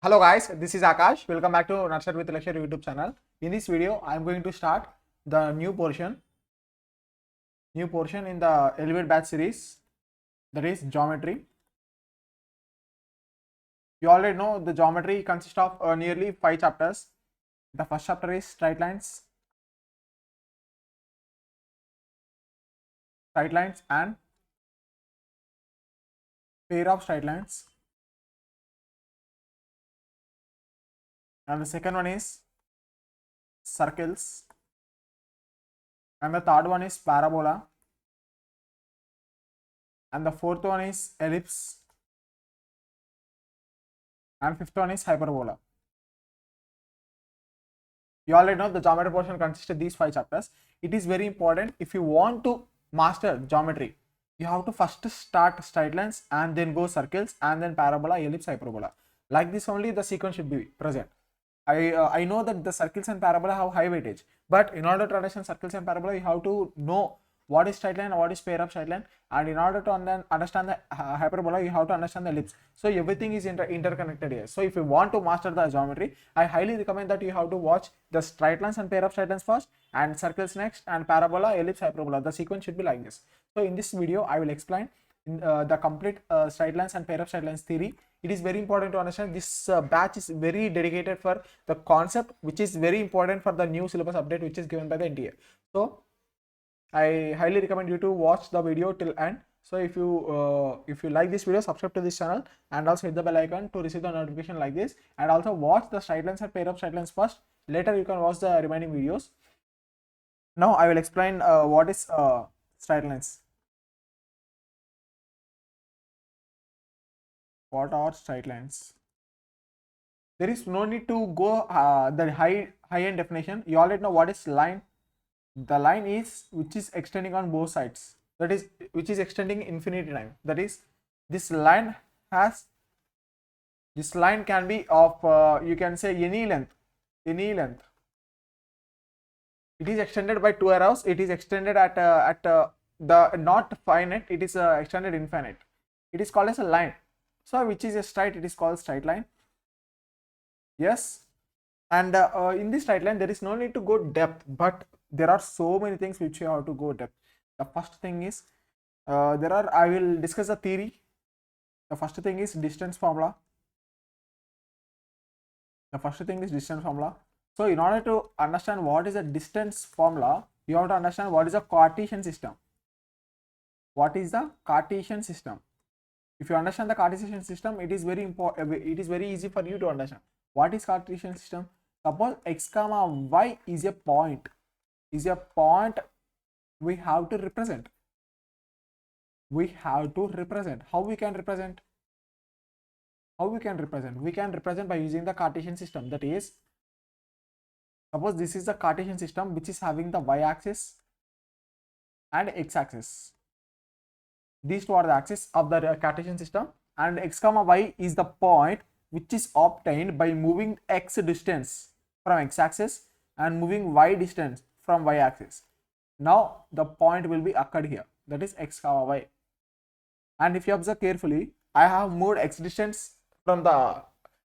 Hello guys, this is Akash. Welcome back to Nurture with Lecture YouTube channel. In this video, I am going to start the new portion in the Elevate Batch series, that is geometry. You already know the geometry consists of nearly 5 chapters. The first chapter is straight lines and pair of straight lines, and the second one is circles, and the third one is parabola, and the fourth one is ellipse, and fifth one is hyperbola. You already know the geometry portion consists of these 5 chapters. It is very important. If you want to master geometry, you have to first start straight lines and then go circles and then parabola, ellipse, hyperbola. Like this only the sequence should be present. I know that the circles and parabola have high weightage, but in order to understand circles and parabola, you have to know what is straight line, what is pair of straight line, and in order to understand the hyperbola, you have to understand the ellipse. So everything is interconnected here. So if you want to master the geometry, I highly recommend that you have to watch the straight lines and pair of straight lines first, and circles next, and parabola, ellipse, hyperbola. The sequence should be like this. So in this video, I will explain the complete straight lines and pair of straight lines theory. It is very important to understand. This batch is very dedicated for the concept, which is very important for the new syllabus update which is given by the NTA. So I highly recommend you to watch the video till end. So if you like this video, subscribe to this channel and also hit the bell icon to receive the notification like this, and also watch the straight lines and pair of straight lines first. Later you can watch the remaining videos. Now I will explain what is straight lines. What are straight lines? There is no need to go the high end definition. You already know what is line. The line is which is extending on both sides, that is which is extending infinity time. That is, this line can be of you can say any length. It is extended by 2 arrows. It is extended at the not finite, it is extended infinite. It is called as a line. So which is a straight, it is called straight line. Yes, and in this straight line there is no need to go depth, but there are so many things which you have to go depth. The first thing is I will discuss the theory. The first thing is distance formula. So in order to understand what is a distance formula, you have to understand what is a Cartesian system. If you understand the Cartesian system, it is very important. It is very easy for you to understand what is Cartesian system. Suppose x comma y is a point. We have to represent. How we can represent? We can represent by using the Cartesian system. That is, suppose this is the Cartesian system which is having the y-axis and x-axis. These two are the axes of the Cartesian system, and x comma y is the point which is obtained by moving x distance from x-axis and moving y distance from y-axis. Now the point will be occurred here, that is x comma y. And if you observe carefully, I have moved x distance from the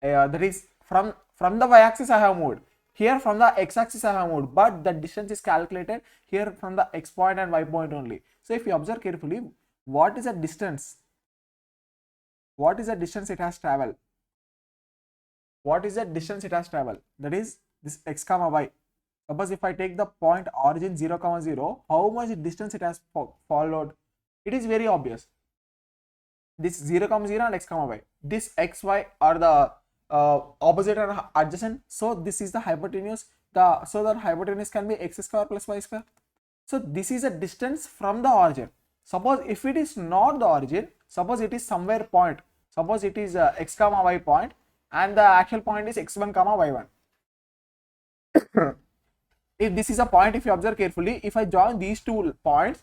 that is from the y-axis. I have moved here, from the x-axis I have moved, but the distance is calculated here from the x point and y point only. So if you observe carefully, what is the distance? It has traveled? That is this x comma y. Suppose if I take the point origin 0 comma 0, how much distance it has followed? It is very obvious. This 0 comma 0 and x comma y. This x y are the opposite and adjacent. So this is the hypotenuse. So the hypotenuse can be x square plus y square. So this is a distance from the origin. Suppose if it is not the origin, suppose it is somewhere point. Suppose it is x comma y point, and the actual point is x1 comma y1. If this is a point, if you observe carefully, if I join these two points,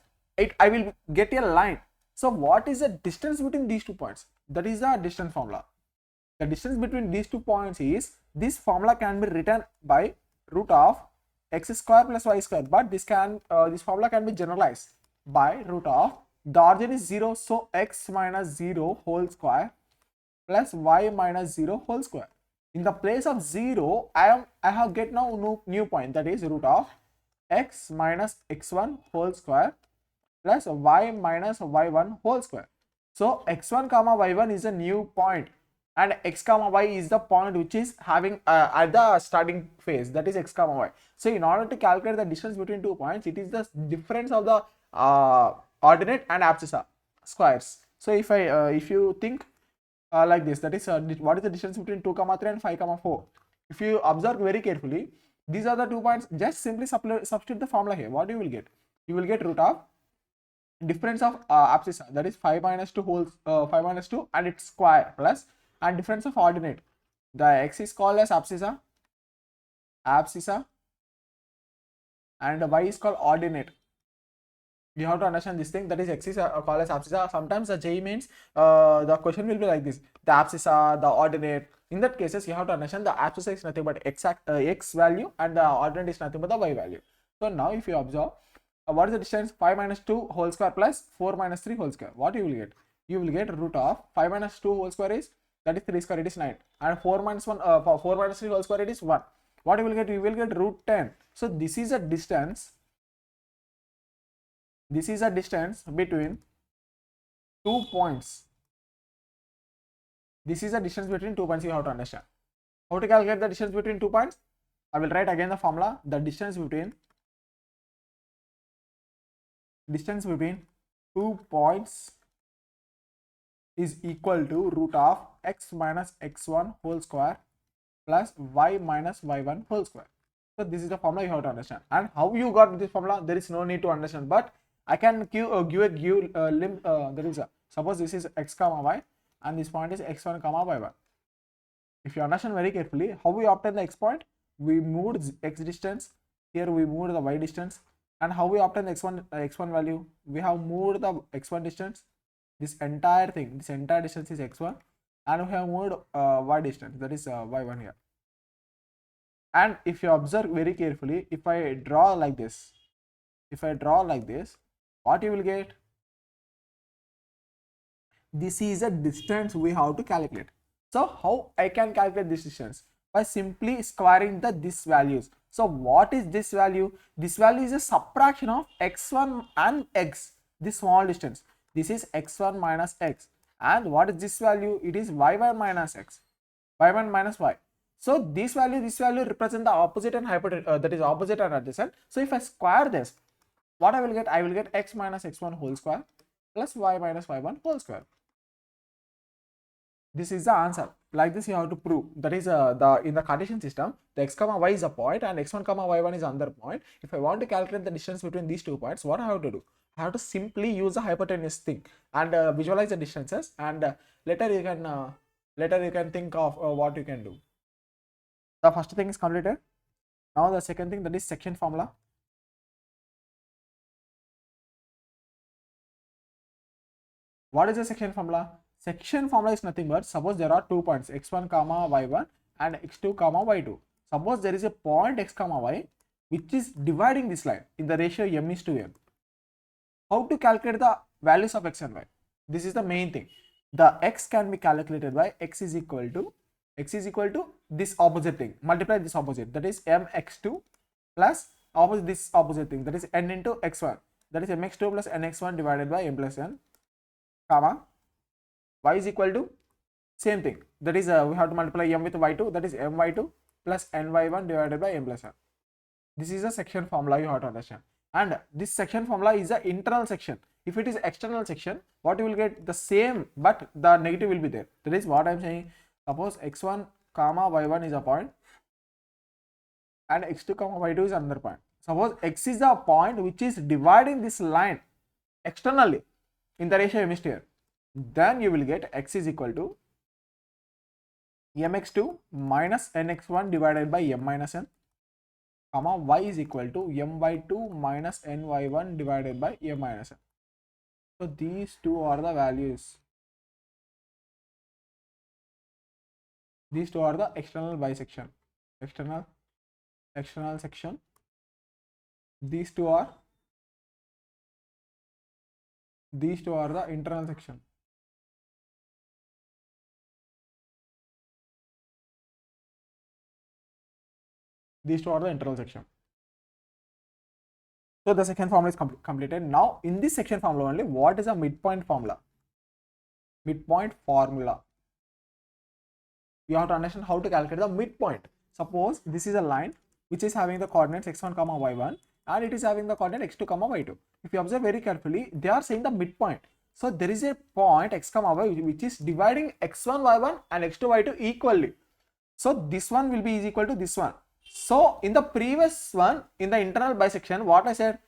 I will get a line. So what is the distance between these 2 points? That is the distance formula. The distance between these 2 points is, this formula can be written by root of x square plus y square, but this formula can be generalized by root of, the origin is 0, so x minus 0 whole square plus y minus 0 whole square. In the place of 0, I have get now new point, that is root of x minus x1 whole square plus y minus y1 whole square. So x1 comma y1 is a new point, and x comma y is the point which is having at the starting phase, that is x comma y. So in order to calculate the distance between 2 points, it is the difference of the ordinate and abscissa squares. So if you think like this, that is what is the distance between 2 comma 3 and 5 comma 4. If you observe very carefully, these are the 2 points. Just simply substitute the formula here. What you will get? You will get root of difference of abscissa, that is 5 minus 2 whole 5 minus 2 and its square plus, and difference of ordinate, the x is called as abscissa and the y is called ordinate. You have to understand this thing, that is x is called as abscissa. Sometimes the JEE means the question will be like this: the abscissa, the ordinate. In that cases, you have to understand the abscissa is nothing but x value and the ordinate is nothing but the y value. So now if you observe, what is the distance? 5 minus 2 whole square plus 4 minus 3 whole square. What you will get? You will get root of 5 minus 2 whole square is, that is 3 square, it is 9, and 4 minus 1 4 minus 3 whole square, it is 1. What you will get? You will get root 10. So this is a distance. This is a distance between 2 points. This is a distance between 2 points. You have to understand how to calculate the distance between 2 points. I will write again the formula. The distance between 2 points is equal to root of x minus x1 whole square plus y minus y1 whole square. So this is the formula you have to understand. And how you got this formula, there is no need to understand, but I can give there is a, suppose this is x comma y and this point is x1 comma y1. If you understand very carefully, how we obtain the x point? We moved x distance, here we moved the y distance. And how we obtain the x1 value? We have moved the x1 distance. This entire distance is x1, and we have moved y distance, that is y1 here. And if you observe very carefully, if I draw like this, what you will get? This is a distance we have to calculate. So how I can calculate this distance? By simply squaring this values. So what is this value? This value is a subtraction of x1 and x, this small distance. This is x1 minus x. And what is this value? It is y1 minus x, y1 minus y. So this value represent the opposite and that is opposite and adjacent. So if I square this, what I will get? I will get x minus x1 whole square plus y minus y1 whole square. This is the answer. Like this you have to prove. That is in the Cartesian system, the x comma y is a point and x1 comma y1 is another point. If I want to calculate the distance between these 2 points, what I have to do? I have to simply use the hypotenuse thing and visualize the distances, and later you can think of what you can do. The first thing is completed. Now the second thing, that is section formula. What is the section formula? Section formula is nothing but, suppose there are 2 points x1 comma y1 and x2 comma y2. Suppose there is a point x comma y which is dividing this line in the ratio m:n. How to calculate the values of x and y? This is the main thing. The x can be calculated by x is equal to this opposite thing, multiply this opposite, that is mx2 plus this opposite thing, that is n into x1, that is mx2 plus nx1 divided by m plus n, comma y is equal to same thing, that is we have to multiply m with y2, that is my2 plus ny1 divided by m plus n. This is a section formula you have to understand, and this section formula is the internal section. If it is external section, what you will get? The same, but the negative will be there. That is what I am saying. Suppose x1 comma y1 is a point and x2 comma y2 is another point. Suppose x is the point which is dividing this line externally in the ratio hemisphere, then you will get x is equal to mx2 minus nx1 divided by m minus n, comma y is equal to m by 2 minus ny1 divided by m minus n. So these two are the values. These two are the external bisection, external section. These two are the internal section. These two are the internal section. So the second formula is completed. Now in this section formula only, what is a midpoint formula? Midpoint formula. You have to understand how to calculate the midpoint. Suppose this is a line which is having the coordinates x1 comma y1 and it is having the coordinate x2 comma y2. If you observe very carefully, they are saying the midpoint. So there is a point x comma y which is dividing x1 y1 and x2 y2 equally. So this one will be is equal to this one. So in the previous one, in the internal bisection, what I said,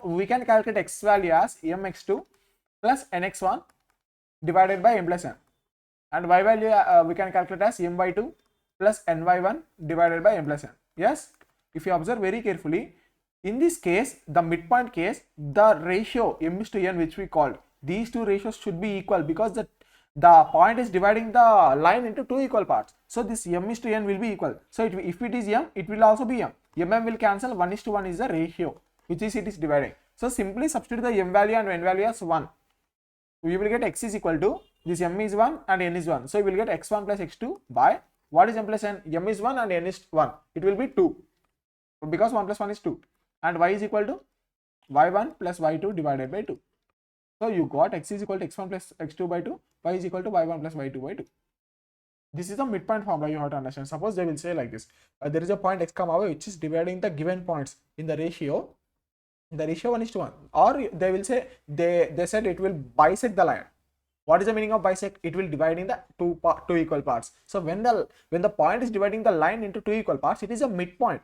we can calculate x value as mx2 plus nx1 divided by m plus n, and y value we can calculate as my2 plus ny1 divided by m plus n. Yes, if you observe very carefully, in this case, the midpoint case, the ratio m is to n which we called, these two ratios should be equal because the point is dividing the line into two equal parts. So this m is to n will be equal. So if it is m, it will also be m. M will cancel, 1 is to 1 is the ratio which is it is dividing. So simply substitute the m value and n value as 1. We will get x is equal to, this m is 1 and n is 1. So you will get x1 plus x2 by, what is m plus n? M is 1 and n is 1. It will be 2 because 1 plus 1 is 2. And y is equal to y1 plus y2 divided by 2. So you got x is equal to x1 plus x2 by 2, y is equal to y1 plus y2 by 2. This is the midpoint formula you have to understand. Suppose they will say like this, there is a point x comma y which is dividing the given points in the ratio 1 is to 1, or they will say, they said it will bisect the line. What is the meaning of bisect? It will divide in the two equal parts. So when the point is dividing the line into two equal parts, it is a midpoint.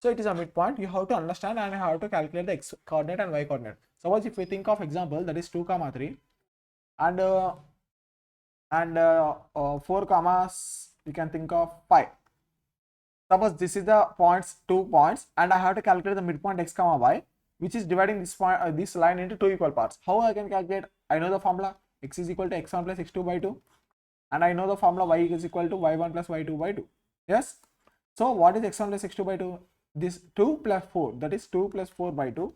So it is a midpoint. You have to understand and how to calculate the x coordinate and y coordinate. Suppose if we think of example, that is 2 comma 3 and 4 commas, we can think of 5. Suppose this is the points, 2 points, and I have to calculate the midpoint x comma y, which is dividing this point, this line into two equal parts. How I can calculate? I know the formula, x is equal to x1 plus x2 by 2, and I know the formula y is equal to y1 plus y2 by 2. Yes. So what is x1 plus x2 by 2? This 2 plus 4, that is 2 plus 4 by 2,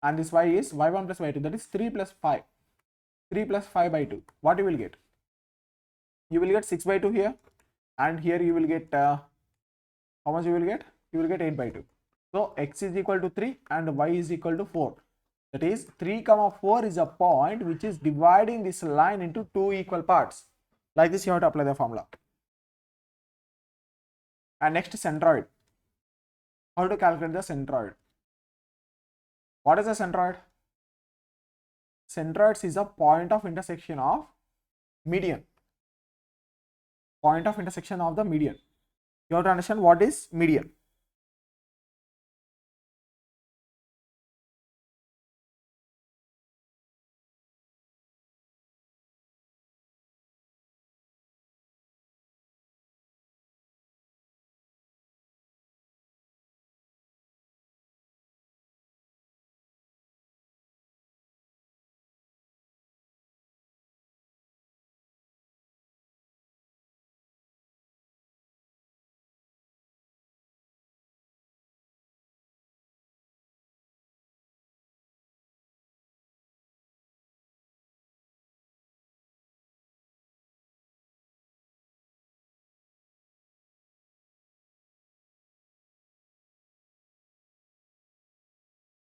and this y is y1 plus y2, that is 3 plus 5. 3 plus 5 by 2. What you will get? You will get 6 by 2 here, and here you will get how much you will get? You will get 8 by 2. So x is equal to 3 and y is equal to 4. That is 3 comma 4 is a point which is dividing this line into two equal parts. Like this you have to apply the formula. And next, centroid. How to calculate the centroid? What is a centroid? Centroids is a point of intersection of median. Point of intersection of the median. You have to understand what is median.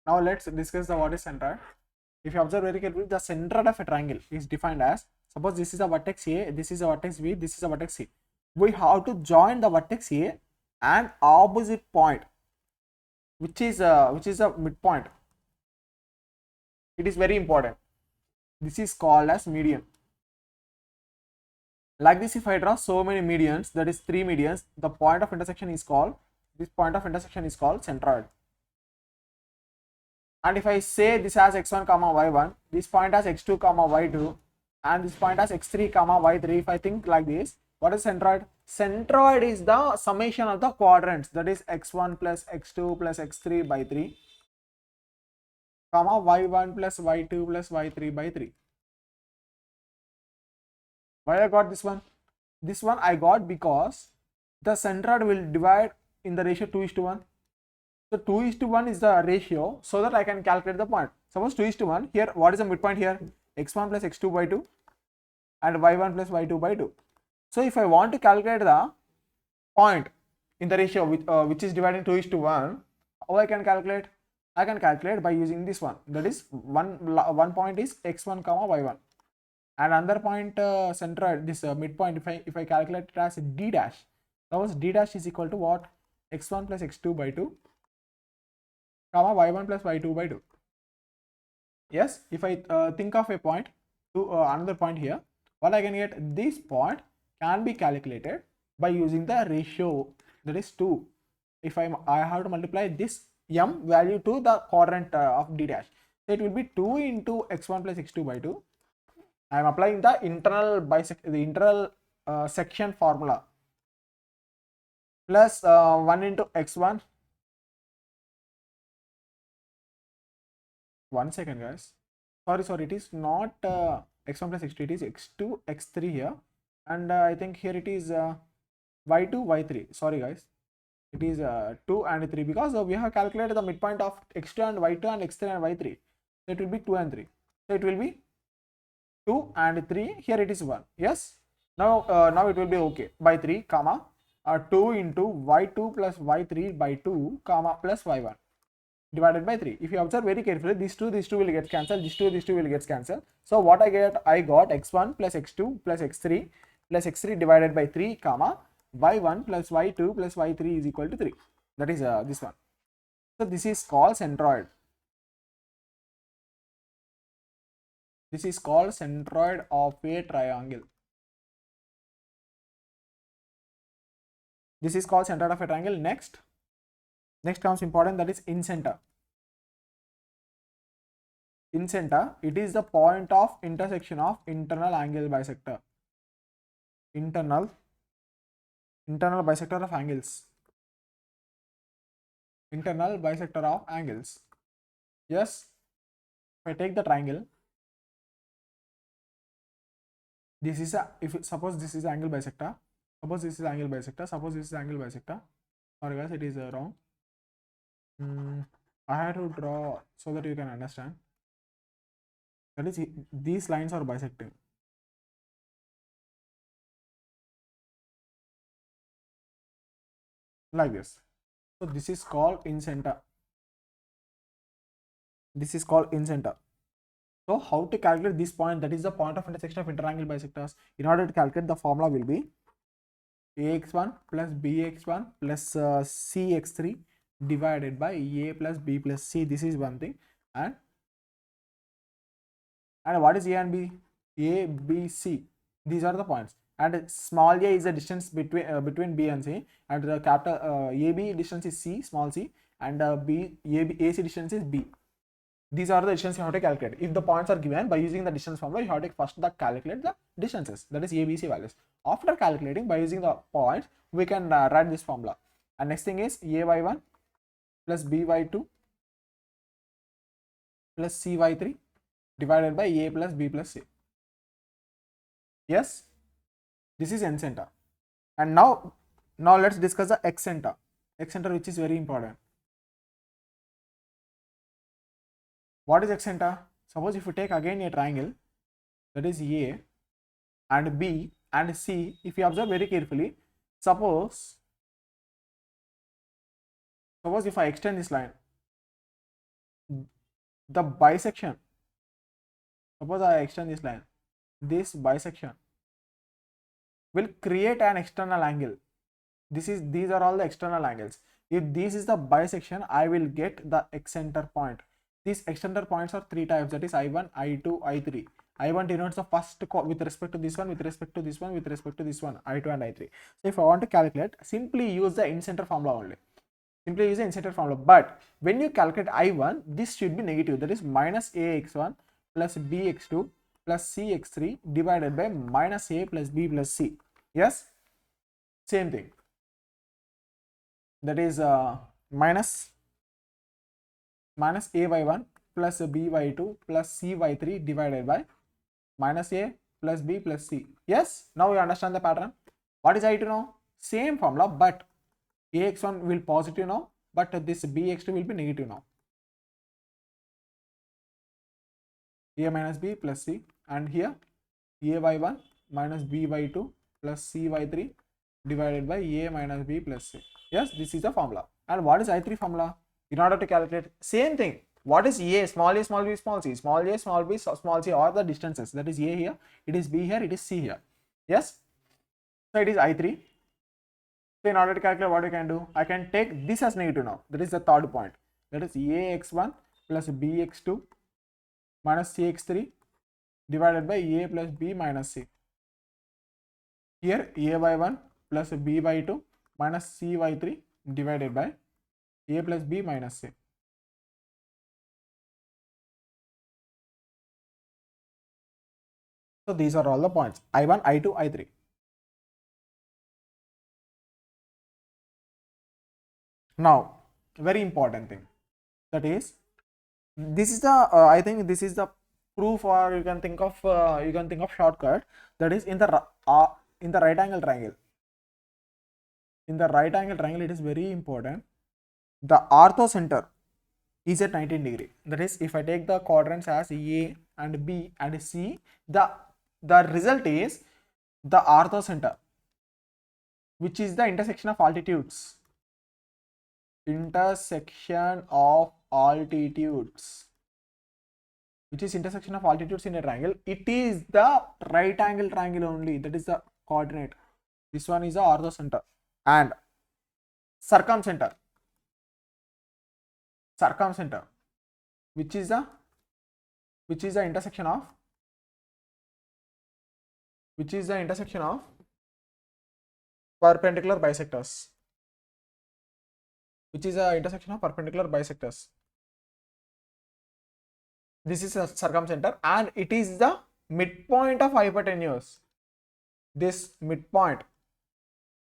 Now let's discuss the what is centroid. If you observe very carefully, the centroid of a triangle is defined as, suppose this is a vertex A, this is a vertex B, this is a vertex C. We have to join the vertex A and opposite point, which is a midpoint. It is very important. This is called as median. Like this, if I draw so many medians, that is 3 medians, the point of intersection is called, this point of intersection is called centroid. And if I say this has x1 comma y1, this point has x2 comma y2, and this point has x3 comma y3, if I think like this, what is centroid? Centroid is the summation of the quadrants, that is x1 plus x2 plus x3 by 3, comma y1 plus y2 plus y3 by 3. Why I got this one? This one I got because the centroid will divide in the ratio 2 is to 1. So 2 is to 1 is the ratio, so that I can calculate the point. Suppose 2 is to 1, here what is the midpoint here? x1 plus x2 by 2 and y1 plus y2 by 2. So if I want to calculate the point in the ratio which is dividing 2:1, how I can calculate? I can calculate by using this one. That is one point is x1 comma y1, and another point centroid, this midpoint, if I calculate it as d dash, suppose d dash is equal to what? x1 plus x2 by 2 comma y1 plus y2 by 2. Yes, if I think of a point to another point here, what I can get, this point can be calculated by using the ratio, that is 2. If I have to multiply this m value to the quadrant of d dash, so it will be 2 into x1 plus x2 by 2. I am applying the internal section formula, plus 1 into x1. One second, guys. Sorry, it is not x1 plus x2, it is x2 x3 here, and I think here it is y2 y3. Sorry guys, it is 2 and 3, because we have calculated the midpoint of x2 and y2 and x3 and y3, so it will be 2 and 3, so it will be 2 and 3. Here it is 1. Yes, now it will be okay, by 3 comma 2 into y2 plus y3 by 2 comma plus y1 divided by 3. If you observe very carefully, these two will get cancelled, these two will get cancelled. So what I got x1 plus x2 plus x3 divided by 3 comma y1 plus y2 plus y3 is equal to 3. That is this one. So this is called centroid. This is called centroid of a triangle. This is called centroid of a triangle. Next comes important, that is incenter. Incenter, it is the point of intersection of internal angle bisector. Internal bisector of angles. Internal bisector of angles. Yes, if I take the triangle, this is suppose this is angle bisector. Suppose this is angle bisector. Sorry guys, it is wrong. I have to draw so that you can understand. That is, these lines are bisecting. Like this. So this is called incenter. So how to calculate this point, that is the point of intersection of interangle bisectors? In order to calculate, the formula will be ax1 plus bx1 plus cx3 divided by a plus b plus c. This is one thing. And what is a and b? A, b, c. These are the points. And small a is the distance between b and c, and the capital AB distance is c, small c, and AC distance is b. These are the distances you have to calculate. If the points are given, by using the distance formula, you have to first calculate the distances, that is ABC values. After calculating by using the points, we can write this formula. And next thing is AY1 plus BY2 plus CY3 divided by A plus B plus C. Yes, this is N-center. And now let's discuss the X-center, which is very important. What is X-center? Suppose if you take again a triangle, that is A and B and C, if you observe very carefully, suppose if I extend this line, the bisection, suppose I extend this line, this bisection will create an external angle. These are all the external angles. If this is the bisection, I will get the X-center point. These external points are three types, that is I1, I2, I3. I1 denotes the first with respect to this one, with respect to this one, with respect to this one, I2 and I3. So if I want to calculate, simply use the in-center formula only. But when you calculate I1, this should be negative, that is minus AX1 plus BX2 plus CX3 divided by minus A plus B plus C. Yes, same thing. That is minus AY1 plus BY2 plus CY3 divided by minus A plus B plus C. Yes, now you understand the pattern. What is I2 now? Same formula, but AX1 will positive now, but this BX2 will be negative now. A minus B plus C, and here AY1 minus BY2 plus CY3 divided by A minus B plus C. Yes, this is the formula. And what is I3 formula? In order to calculate, same thing. What is A, small a, small b, small c, small a, small b, small c, or the distances. That is A here, it is B here, it is C here. Yes. So it is I3. So in order to calculate, what you can do, I can take this as negative now. That is the third point. That is Ax1 plus Bx2 minus Cx3 divided by A plus B minus C. Here A by 1 plus B by 2 minus C by 3 divided by A plus B minus C. So these are all the points, I1, I2, I3. Now, very important thing, that is, this is the I think this is the proof, or you can think of shortcut. That is in the right angle triangle. In the right angle triangle, it is very important. The orthocenter is at 19 degree. That is, if I take the quadrants as A and B and C, the result is the orthocenter, which is the intersection of altitudes. Intersection of altitudes, which is intersection of altitudes in a triangle. It is the right angle triangle only. That is the coordinate. This one is the orthocenter. And circumcenter, which is the intersection of perpendicular bisectors. This is a circumcenter, and it is the midpoint of hypotenuse. This midpoint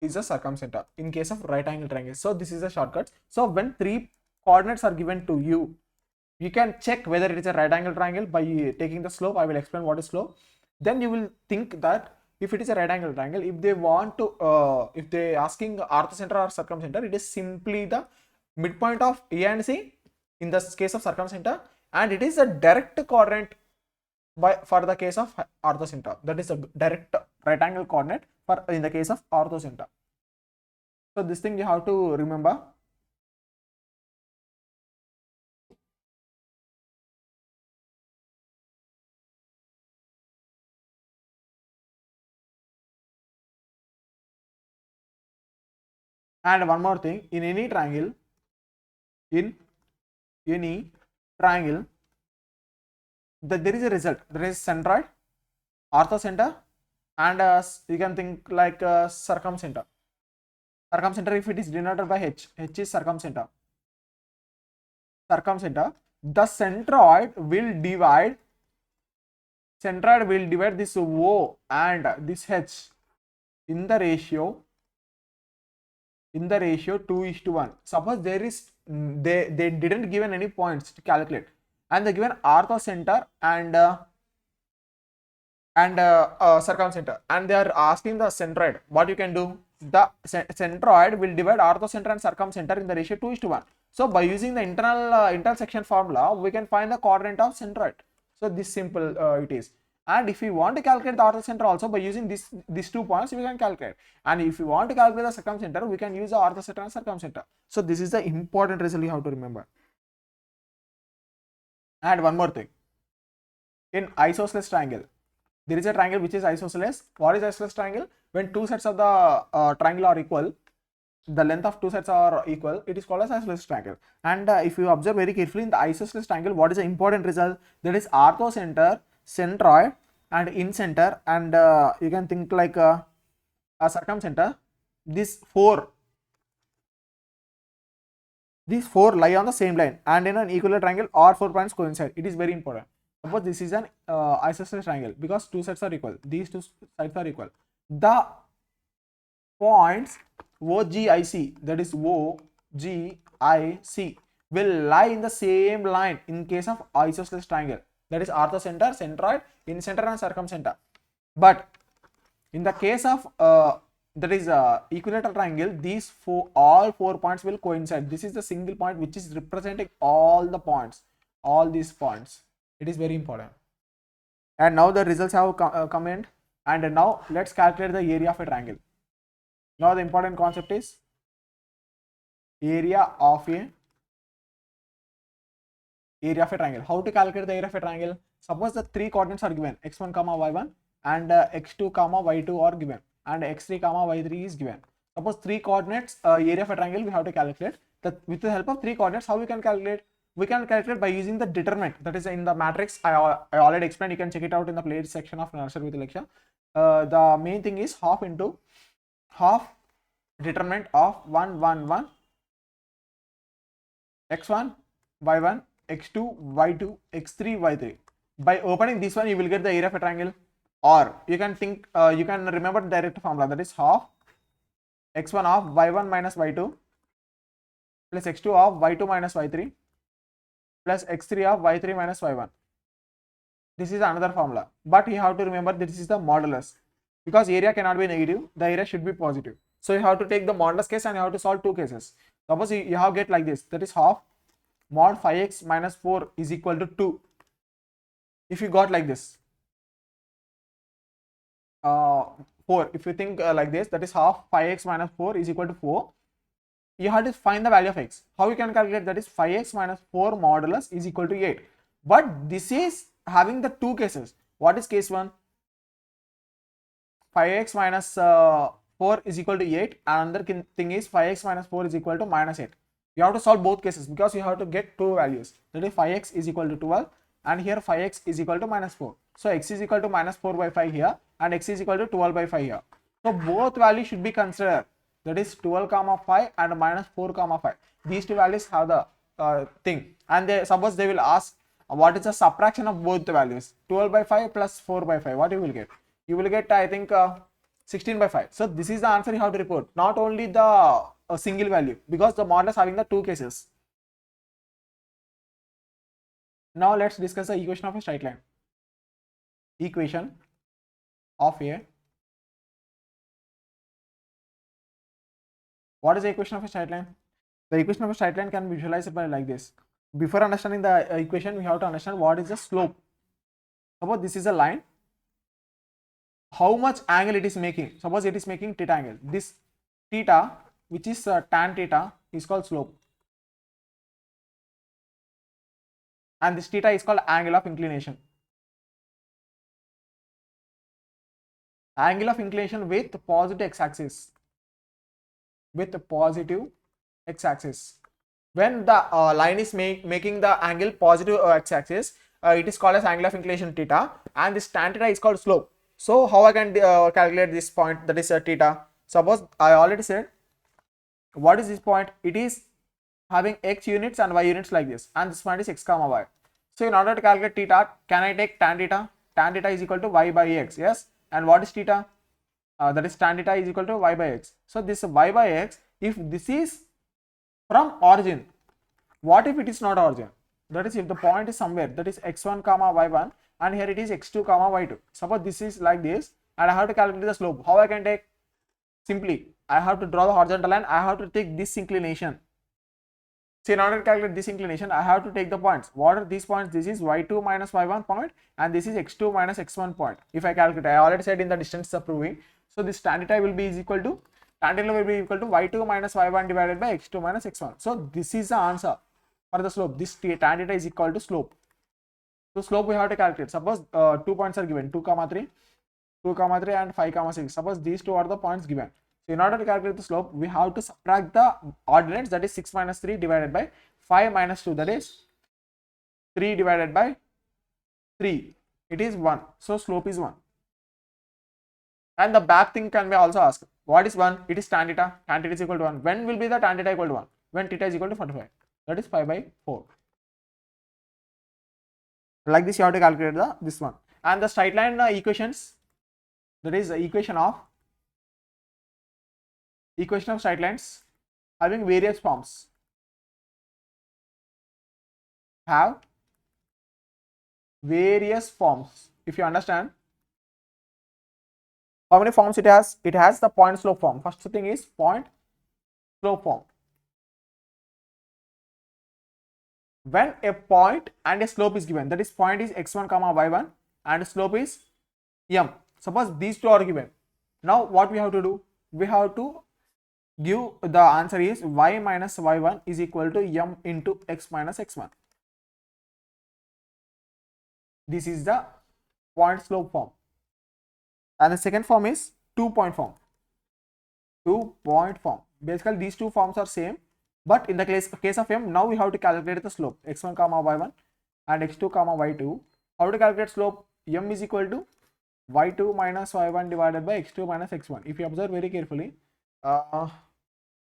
is a circumcenter in case of right angle triangle. So this is a shortcut. So when three coordinates are given to you, you can check whether it is a right angle triangle by taking the slope. I will explain what is slope. Then you will think that if it is a right angle triangle, if they want to if they asking orthocenter or circumcenter, it is simply the midpoint of A and C in the case of circumcenter, and it is a direct coordinate for the case of orthocenter. That is a direct right angle coordinate for in the case of orthocenter. So this thing you have to remember. And one more thing, in any triangle, that there is a result. There is centroid, orthocenter, and you can think like circumcenter. Circumcenter, if it is denoted by H is circumcenter. The centroid will divide this O and this H in the ratio 2:1. Suppose there is they didn't given any points to calculate, and they given orthocenter and circumcenter, and they are asking the centroid. What you can do? The centroid will divide orthocenter and circumcenter in the ratio 2:1. So by using the intersection formula, we can find the coordinate of centroid. So this simple it is. And if you want to calculate the orthocenter also, by using these 2 points, we can calculate. And if you want to calculate the circumcenter, we can use the orthocenter and circumcenter. So this is the important result you have to remember. And one more thing, in isosceles triangle, there is a triangle which is isosceles. What is isosceles triangle? When two sides of the triangle are equal, the length of two sides are equal, it is called as isosceles triangle. And if you observe very carefully, in the isosceles triangle, what is the important result? That is orthocenter, centroid, and incenter, and you can think like a circumcenter. These four lie on the same line, and in an equilateral triangle, all 4 points coincide. It is very important. Suppose this is an isosceles triangle, because two sides are equal. These two sides are equal. The points OGIC, that is OGIC, will lie in the same line in case of isosceles triangle. That is orthocenter, centroid, incenter, and circumcenter. But in the case of that is equilateral triangle, these all 4 points will coincide. This is the single point which is representing all the points, all these points. It is very important. And now the results have come in, and now let's calculate the area of a triangle. Now the important concept is area of a triangle. How to calculate the area of a triangle? Suppose the three coordinates are given, x1 comma y1 and x2 comma y2 are given and x3 comma y3 is given. Suppose three coordinates area of a triangle we have to calculate. That with the help of three coordinates, how we can calculate? We can calculate by using the determinant, that is in the matrix. I already explained. You can check it out in the playlist section of nursery with lecture. The main thing is half into half determinant of 1 1 1 x1 y1 x2 y2 x3 y3. By opening this one, you will get the area of a triangle. Or you can think, you can remember the direct formula, that is half x1 of y1 minus y2 plus x2 of y2 minus y3 plus x3 of y3 minus y1. This is another formula, but you have to remember this is the modulus, because area cannot be negative, the area should be positive. So you have to take the modulus case and you have to solve two cases. Suppose you have get like this, that is half mod 5x minus 4 is equal to 2. If you got like this, 4, if you think like this, that is half 5x minus 4 is equal to 4. You have to find the value of x. How you can calculate? That is 5x minus 4 modulus is equal to 8. But this is having the two cases. What is case 1? 5x minus 4 is equal to 8. Another thing is 5x minus 4 is equal to minus 8. You have to solve both cases because you have to get two values. That is 5x is equal to 12 and here 5x is equal to minus 4. So x is equal to minus 4 by 5 here and x is equal to 12 by 5 here. So both values should be considered. That is 12 comma 5 and minus 4 comma 5. These two values have the thing, and they suppose they will ask what is the subtraction of both the values. 12 by 5 plus 4 by 5, what you will get? You will get, I think, 16 by 5. So this is the answer you have to report, not only the single value, because the modulus having the two cases. Now let's discuss the equation of a straight line. Equation of a, what is the equation of a straight line? The equation of a straight line can be visualized by like this. Before understanding the equation, we have to understand what is the slope. Suppose this is a line, how much angle it is making. Suppose it is making theta angle. This theta, which is tan theta, is called slope, and this theta is called angle of inclination. Angle of inclination with positive x-axis. With the positive x-axis. When the line is making the angle positive x-axis, it is called as angle of inclination theta, and this tan theta is called slope. So how I can calculate this point, that is theta? Suppose I already said, what is this point? It is having x units and y units like this, and this point is x comma y. So in order to calculate theta, can I take tan theta? Tan theta is equal to y by x, yes. And what is theta? That is tan theta is equal to y by x. So this y by x, if this is from origin, what if it is not origin? That is if the point is somewhere, that is x1 comma y1 and here it is x2 comma y2. Suppose this is like this and I have to calculate the slope. How I can take? Simply I have to draw the horizontal line, I have to take this inclination. So in order to calculate this inclination, I have to take the points. What are these points? This is y2 minus y1 point and this is x2 minus x1 point. If I calculate, I already said in the distance proving. So this tan theta will be equal to, tan theta will be equal to y2 minus y1 divided by x2 minus x1. So this is the answer for the slope. This tan theta is equal to slope. So slope we have to calculate. Suppose 2 points are given, 2 comma 3 and 5 comma 6. Suppose these two are the points given. So in order to calculate the slope, we have to subtract the ordinates, that is 6 minus 3 divided by 5 minus 2, that is 3 divided by 3. It is 1. So slope is 1. And the back thing can be also asked. What is 1? It is tan theta. Tan theta is equal to 1. When will be the tan theta equal to 1? When theta is equal to 45. That is 5 by 4. Like this you have to calculate this one. And the straight line equations, that is the equation of straight lines having various forms. Have various forms. If you understand, how many forms it has? It has the point slope form. First thing is point slope form. When a point and a slope is given, that is point is x1 comma y1 and slope is m. Suppose these two are given. Now what we have to do? We have to Give the answer is y minus y1 is equal to m into x minus x1. This is the point slope form. And the second form is 2-point form. 2-point form. Basically, these two forms are same, but in the case of m, now we have to calculate the slope x1 comma y1 and x2 comma y2. How to calculate slope? M is equal to y2 minus y1 divided by x2 minus x1. If you observe very carefully,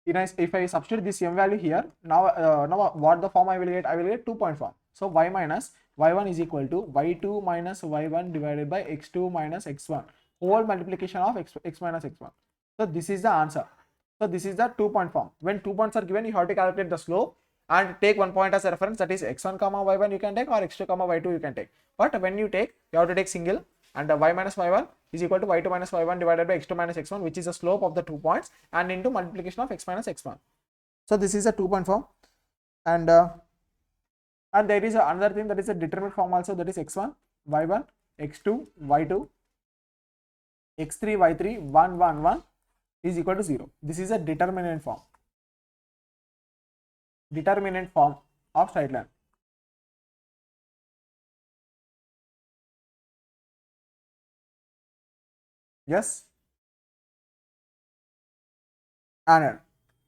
if I substitute this m value here, now what the form I will get? I will get 2-point form. So y minus y1 is equal to y2 minus y1 divided by x2 minus x1, whole multiplication of x minus x1. So this is the answer. So this is the 2-point form. When 2 points are given, you have to calculate the slope and take 1 point as a reference, that is x1 comma y1 you can take, or x2 comma y2 you can take. But when you take, you have to take single, and y minus y1 is equal to y2 minus y1 divided by x2 minus x1, which is the slope of the 2 points, and into multiplication of x minus x1. So this is a 2-point form. And there is another thing, that is a determinant form also, that is x1 y1 x2 y2 x3 y3 1 1 1 is equal to 0. This is a determinant form. Determinant form of straight line. Yes. And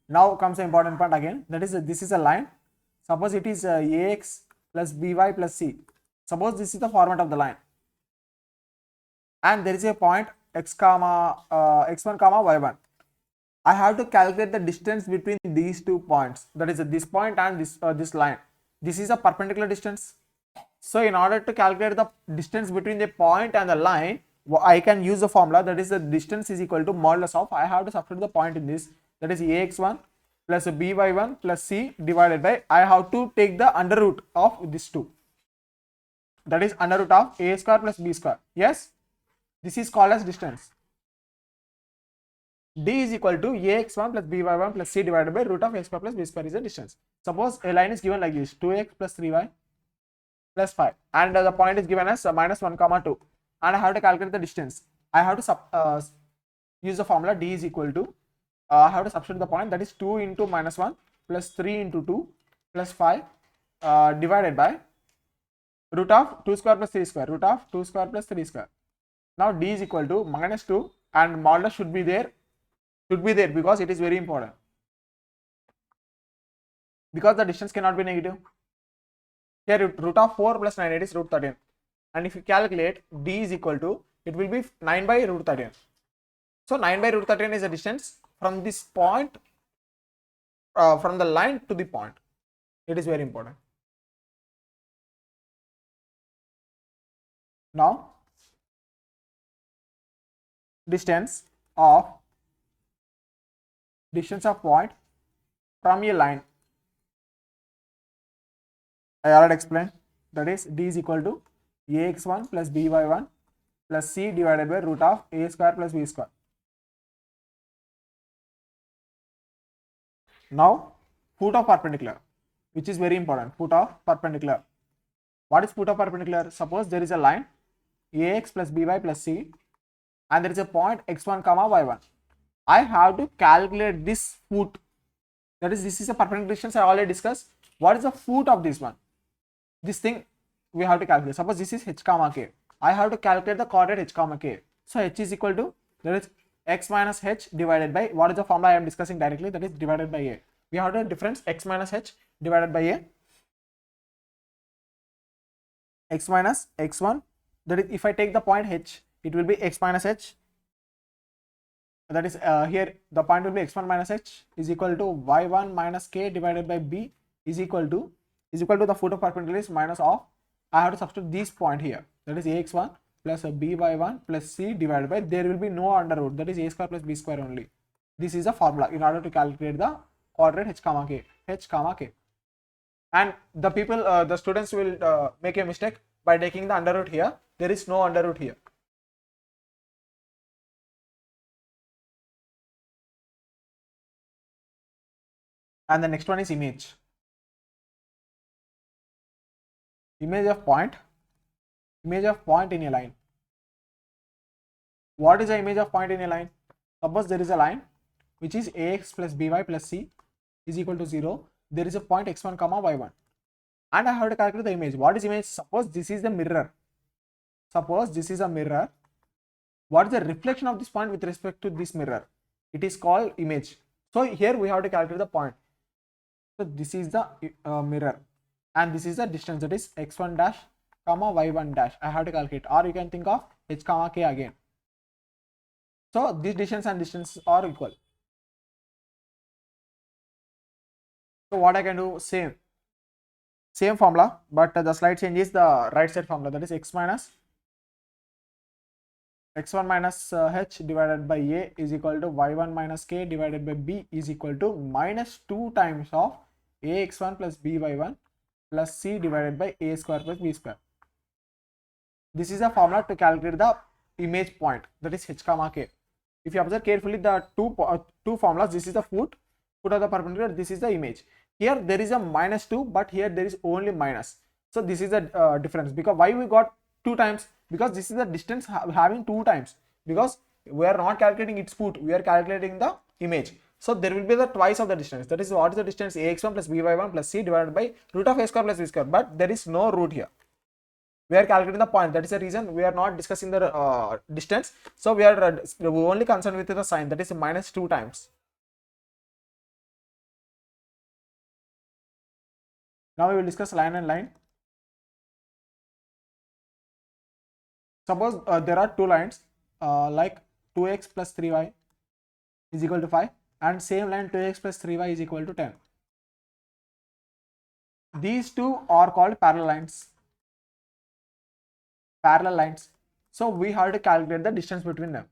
now comes the important part again, that is this is a line. Suppose it is ax plus by plus c. Suppose this is the format of the line, and there is a point x comma x1 comma y1. I have to calculate the distance between these 2 points, that is this point and this line. This is a perpendicular distance. So in order to calculate the distance between the point and the line, I can use the formula, that is the distance is equal to modulus of, I have to substitute the point in this, that is ax1 plus by1 plus c divided by, I have to take the under root of this 2, that is under root of a square plus b square. Yes, this is called as distance. D is equal to ax1 plus by1 plus c divided by root of a square plus b square is the distance. Suppose a line is given like this, 2x plus 3y plus 5, and the point is given as minus 1 comma 2, and I have to calculate the distance. I have to use the formula D is equal to, I have to substitute the point, that is 2 into minus 1 plus 3 into 2 plus 5 divided by root of 2 square plus 3 square, root of 2 square plus 3 square. Now D is equal to minus 2, and modulus should be there because it is very important, because the distance cannot be negative. Here root of 4 plus 9, it is root 13, and if you calculate, D is equal to, it will be 9 by root 13. So 9 by root 13 is the distance from this point, from the line to the point. It is very important. Now distance of point from a line, I already explained, that is D is equal to ax1 plus by1 plus c divided by root of a square plus b square. Now foot of perpendicular, which is very important, foot of perpendicular. What is foot of perpendicular? Suppose there is a line ax plus by plus c, and there is a point x1 comma y1. I have to calculate this foot, that is, this is a perpendicular distance I already discussed. What is the foot of this one? This thing we have to calculate. Suppose this is h comma k, I have to calculate the coordinate h comma k. So h is equal to, that is x minus h divided by, what is the formula I am discussing directly, that is divided by a. We have the difference x minus h divided by a, x minus x1, that is, if I take the point h, it will be x minus h, that is here the point will be x1 minus h is equal to y1 minus k divided by b is equal to the foot of perpendicular is minus of, I have to substitute this point here, that is ax1 plus by1 plus c divided by, there will be no under root, that is a square plus b square only. This is the formula in order to calculate the coordinate h comma k. And the people, the students will make a mistake by taking the under root here. There is no under root here. And the next one is image. Image of point in a line. What is the image of point in a line? Suppose there is a line which is ax plus by plus c is equal to 0, there is a point x1 comma y1, and I have to calculate the image. What is image? Suppose this is the mirror. Suppose this is a mirror. What is the reflection of this point with respect to this mirror? It is called image. So here we have to calculate the point. So this is the mirror, and this is the distance, that is x1 dash comma y1 dash. I have to calculate, or you can think of h comma k again. So this distance and distance are equal. So what I can do, same formula, but the slight change is the right side formula, that is x1 minus h divided by a is equal to y1 minus k divided by b is equal to minus 2 times of ax1 plus by1 plus c divided by a square plus b square. This is a formula to calculate the image point, that is h comma k. If you observe carefully the two formulas, this is the foot of the perpendicular, this is the image. Here there is a minus 2, but here there is only minus. So this is the difference. Because why we got 2 times? Because this is the distance having 2 times, because we are not calculating its foot, we are calculating the image. So there will be the twice of the distance. That is, what is the distance? ax1 plus by1 plus c divided by root of a square plus b square, but there is no root here. We are calculating the point. That is the reason we are not discussing the distance. So we are only concerned with the sign, that is minus 2 times. Now we will discuss line and line. Suppose there are 2 lines like 2x plus 3y is equal to 5, and same line 2x plus 3y is equal to 10. These two are called parallel lines. So we have to calculate the distance between them.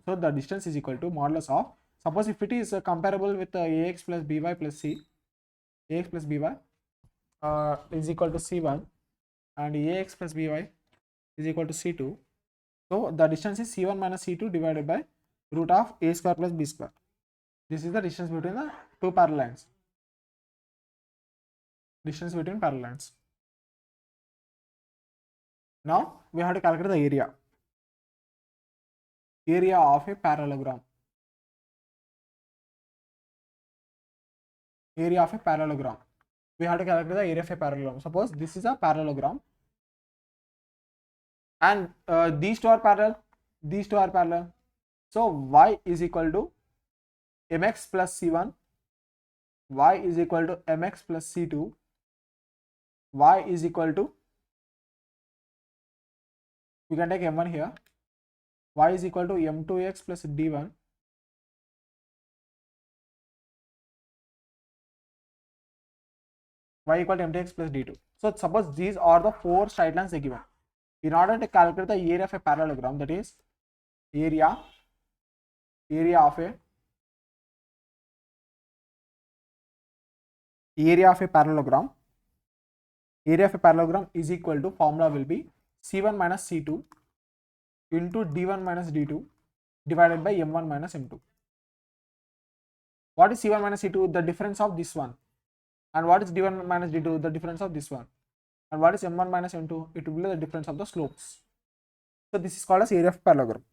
So the distance is equal to modulus of, suppose if it is comparable with ax plus by plus c, ax plus by is equal to c1 and ax plus by is equal to c2. So the distance is c1 minus c2 divided by root of a square plus b square. This is the distance between the two parallel lines. Now we have to calculate the area of a parallelogram. We have to calculate the area of a parallelogram. Suppose this is a parallelogram, and these two are parallel. So y is equal to mx plus c1, y is equal to mx plus c2, y is equal to, we can take m1 here, y is equal to m2x plus d1, y equal to m2x plus d2. So suppose these are the 4 straight lines they given. In order to calculate the area of a parallelogram, that is area of a parallelogram is equal to, formula will be c1 minus c2 into d1 minus d2 divided by m1 minus m2. What is c1 minus c2? The difference of this one. And what is d1 minus d2? The difference of this one. And what is m1 minus m2? It will be the difference of the slopes. So this is called as area of parallelogram.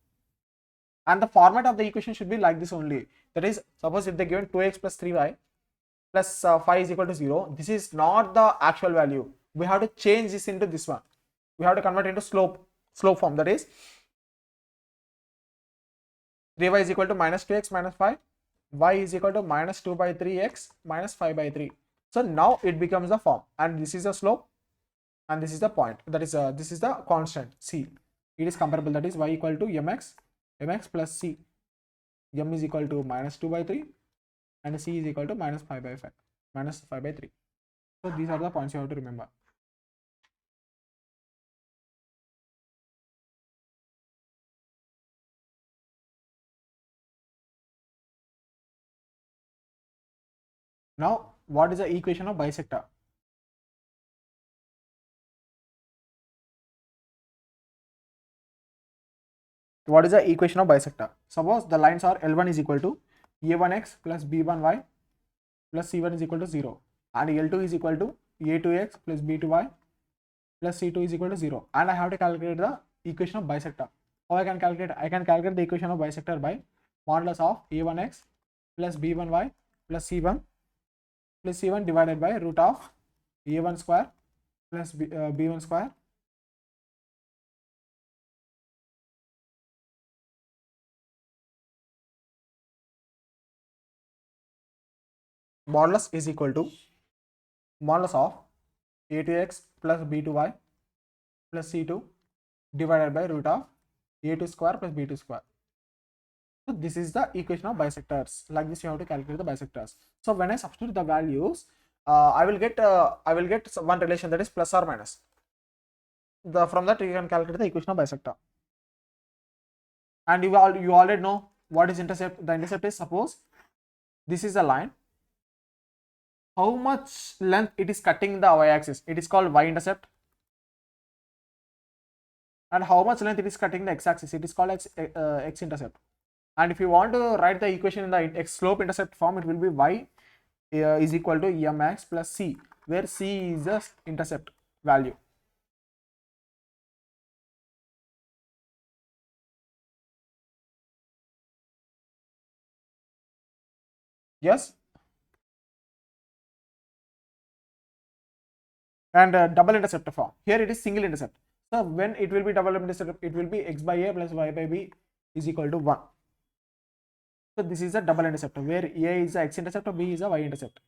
And the format of the equation should be like this only. That is, suppose if they given 2x plus 3y plus 5 is equal to 0, this is not the actual value. We have to change this into this one. We have to convert into slope form. That is 3y is equal to minus 2x minus 5, y is equal to minus 2 by 3x minus 5 by 3. So now it becomes the form, and this is the slope and this is the point, that is this is the constant c. It is comparable, that is y equal to mx plus c. M is equal to minus 2 by 3 and c is equal to minus 5 by 3. So these are the points you have to remember. Now what is the equation of bisector? What is the equation of bisector? Suppose the lines are L1 is equal to a1x plus b1y plus c1 is equal to 0, and L2 is equal to a2x plus b2y plus C2 is equal to 0. And I have to calculate the equation of bisector. How I can calculate? I can calculate the equation of bisector by modulus of A1x plus B1y plus C1 divided by root of A1 square plus B1 square modulus is equal to modulus of A2x plus B2y plus C2 divided by root of A2 square plus B2 square. So this is the equation of bisectors. Like this, you have to calculate the bisectors. So when I substitute the values, I will get one relation, that is plus or minus. From that you can calculate the equation of bisector. And you already know what is intercept. The intercept is, suppose this is a line. How much length it is cutting the y-axis? It is called y-intercept. And how much length it is cutting the x-axis? It is called x-intercept. And if you want to write the equation in the slope intercept form, it will be y is equal to mx plus c, where c is the intercept value. Yes. And double intercept form. Here it is single intercept. So when it will be double intercept, it will be x by a plus y by b is equal to 1. So this is a double intercept where a is the x-intercept or b is a y-intercept.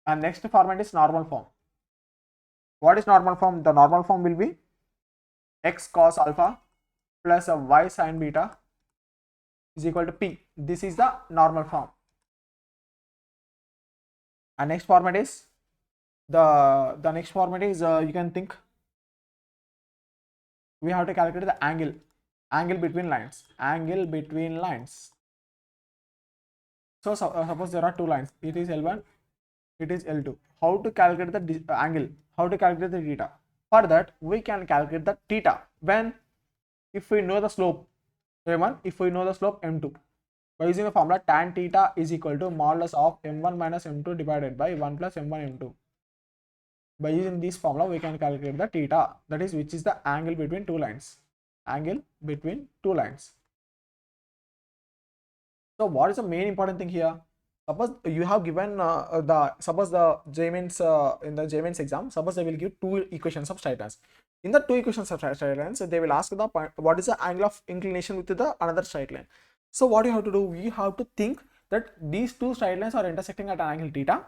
And next format is normal form. What is normal form? The normal form will be x cos alpha plus a y sin beta is equal to p. This is the normal form. And next format is the next format is you can think we have to calculate the angle between lines. So suppose there are two lines, it is L1, it is L2. How to calculate the angle? How to calculate the theta? For that we can calculate the theta when, if we know the slope M1, if we know the slope M2, by using the formula tan theta is equal to modulus of M1 minus M2 divided by 1 plus M1 M2. By using this formula we can calculate the theta, that is which is the angle between two lines. So what is the main important thing here? Suppose you have given suppose the J-means in the J-means exam, suppose they will give two equations of straight lines. In the two equations of straight lines, they will ask the point, what is the angle of inclination with the another straight line. So what you have to do, we have to think that these two straight lines are intersecting at an angle theta,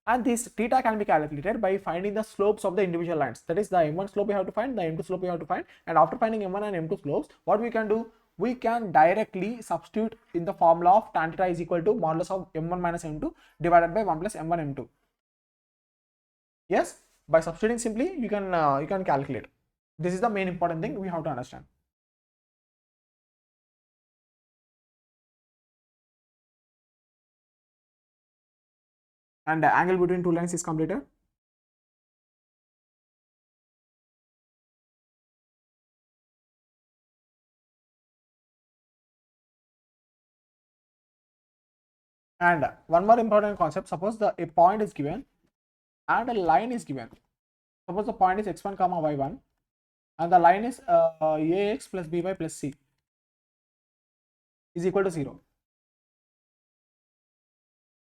and this theta can be calculated by finding the slopes of the individual lines. That is, the M1 slope we have to find, the M2 slope we have to find, and after finding M1 and M2 slopes, what we can do, we can directly substitute in the formula of tan theta is equal to modulus of M1 minus M2 divided by 1 plus M1 M2. Yes, by substituting simply you can calculate. This is the main important thing we have to understand. And the angle between two lines is completed. And one more important concept, suppose a point is given and a line is given. Suppose the point is x1 comma y1 and the line is ax plus by plus c is equal to 0.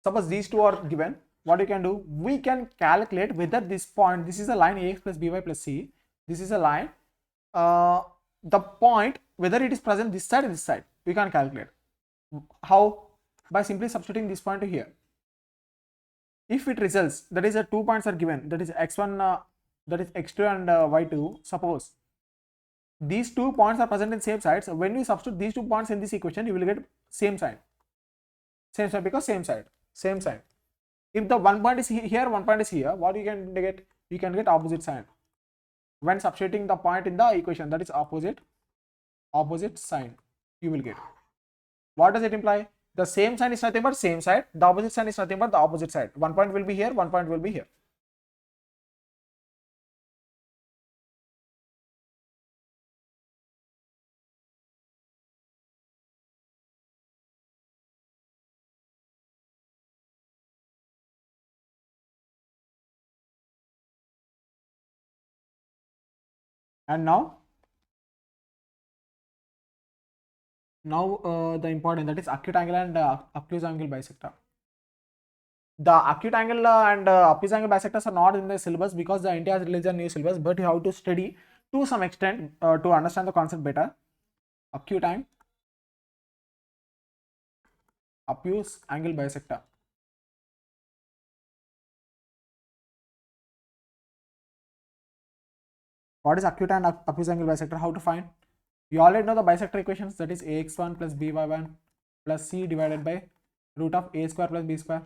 Suppose these two are given, what you can do, we can calculate whether this point, this is a line ax plus by plus c, this is a line, the point whether it is present this side and this side, we can calculate. How? By simply substituting this point to here. If it results, that is, 2 points are given, that is x1, that is x2 and y2. Suppose these 2 points are present in same sides. So when you substitute these 2 points in this equation, you will get same sign because same side. If the one point is here, one point is here, what you can get? You can get opposite sign when substituting the point in the equation, that is opposite sign you will get. What does it imply? The same sign is nothing but same side, the opposite sign is nothing but the opposite side. One point will be here, one point will be here. And now the important, that is acute angle and obtuse angle bisector. The acute angle and obtuse angle bisectors are not in the syllabus because the NT has released a new syllabus, but you have to study to some extent to understand the concept better. Acute and obtuse angle bisector. What is acute and obtuse angle bisector? How to find? You already know the bisector equations, that is ax1 plus by1 plus c divided by root of a square plus b square.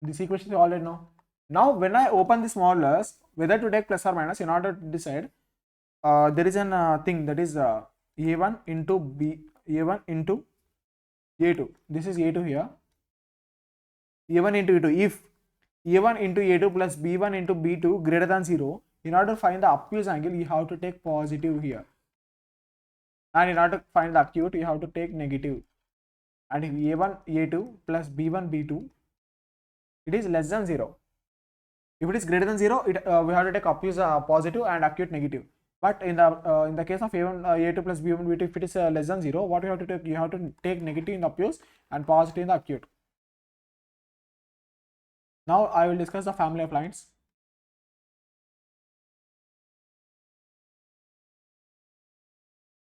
This equation you already know. Now when I open this modulus, whether to take plus or minus, in order to decide, there is an thing, that is a1 into a1 into a2. This is a2 here. a1 into a2. If a1 into a2 plus b1 into b2 greater than 0, in order to find the obtuse angle, you have to take positive here. And in order to find the acute, you have to take negative. And if a1 a2 plus b1 b2, it is less than 0. If it is greater than 0, we have to take obtuse positive and acute negative. But in the case of a1 a2 plus b1 b2, if it is less than 0, what you have to take? You have to take negative in the obtuse and positive in the acute. Now I will discuss the family of lines.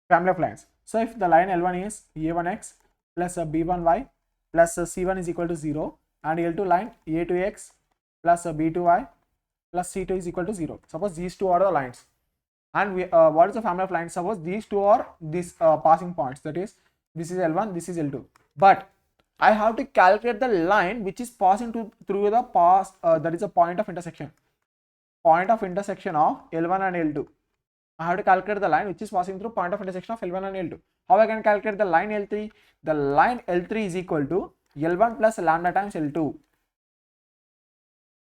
Family of lines. So if the line L1 is a1x plus b1y plus c1 is equal to 0, and L2 line a2x plus b2y plus c2 is equal to 0. Suppose these two are the lines, and what is the family of lines? Suppose these two are these passing points, that is, this is L1, this is L2, but I have to calculate the line which is passing through the that is a point of intersection of L1 and L2. I have to calculate the line which is passing through point of intersection of L1 and L2. How I can calculate the line L3? The line L3 is equal to L1 plus lambda times L2.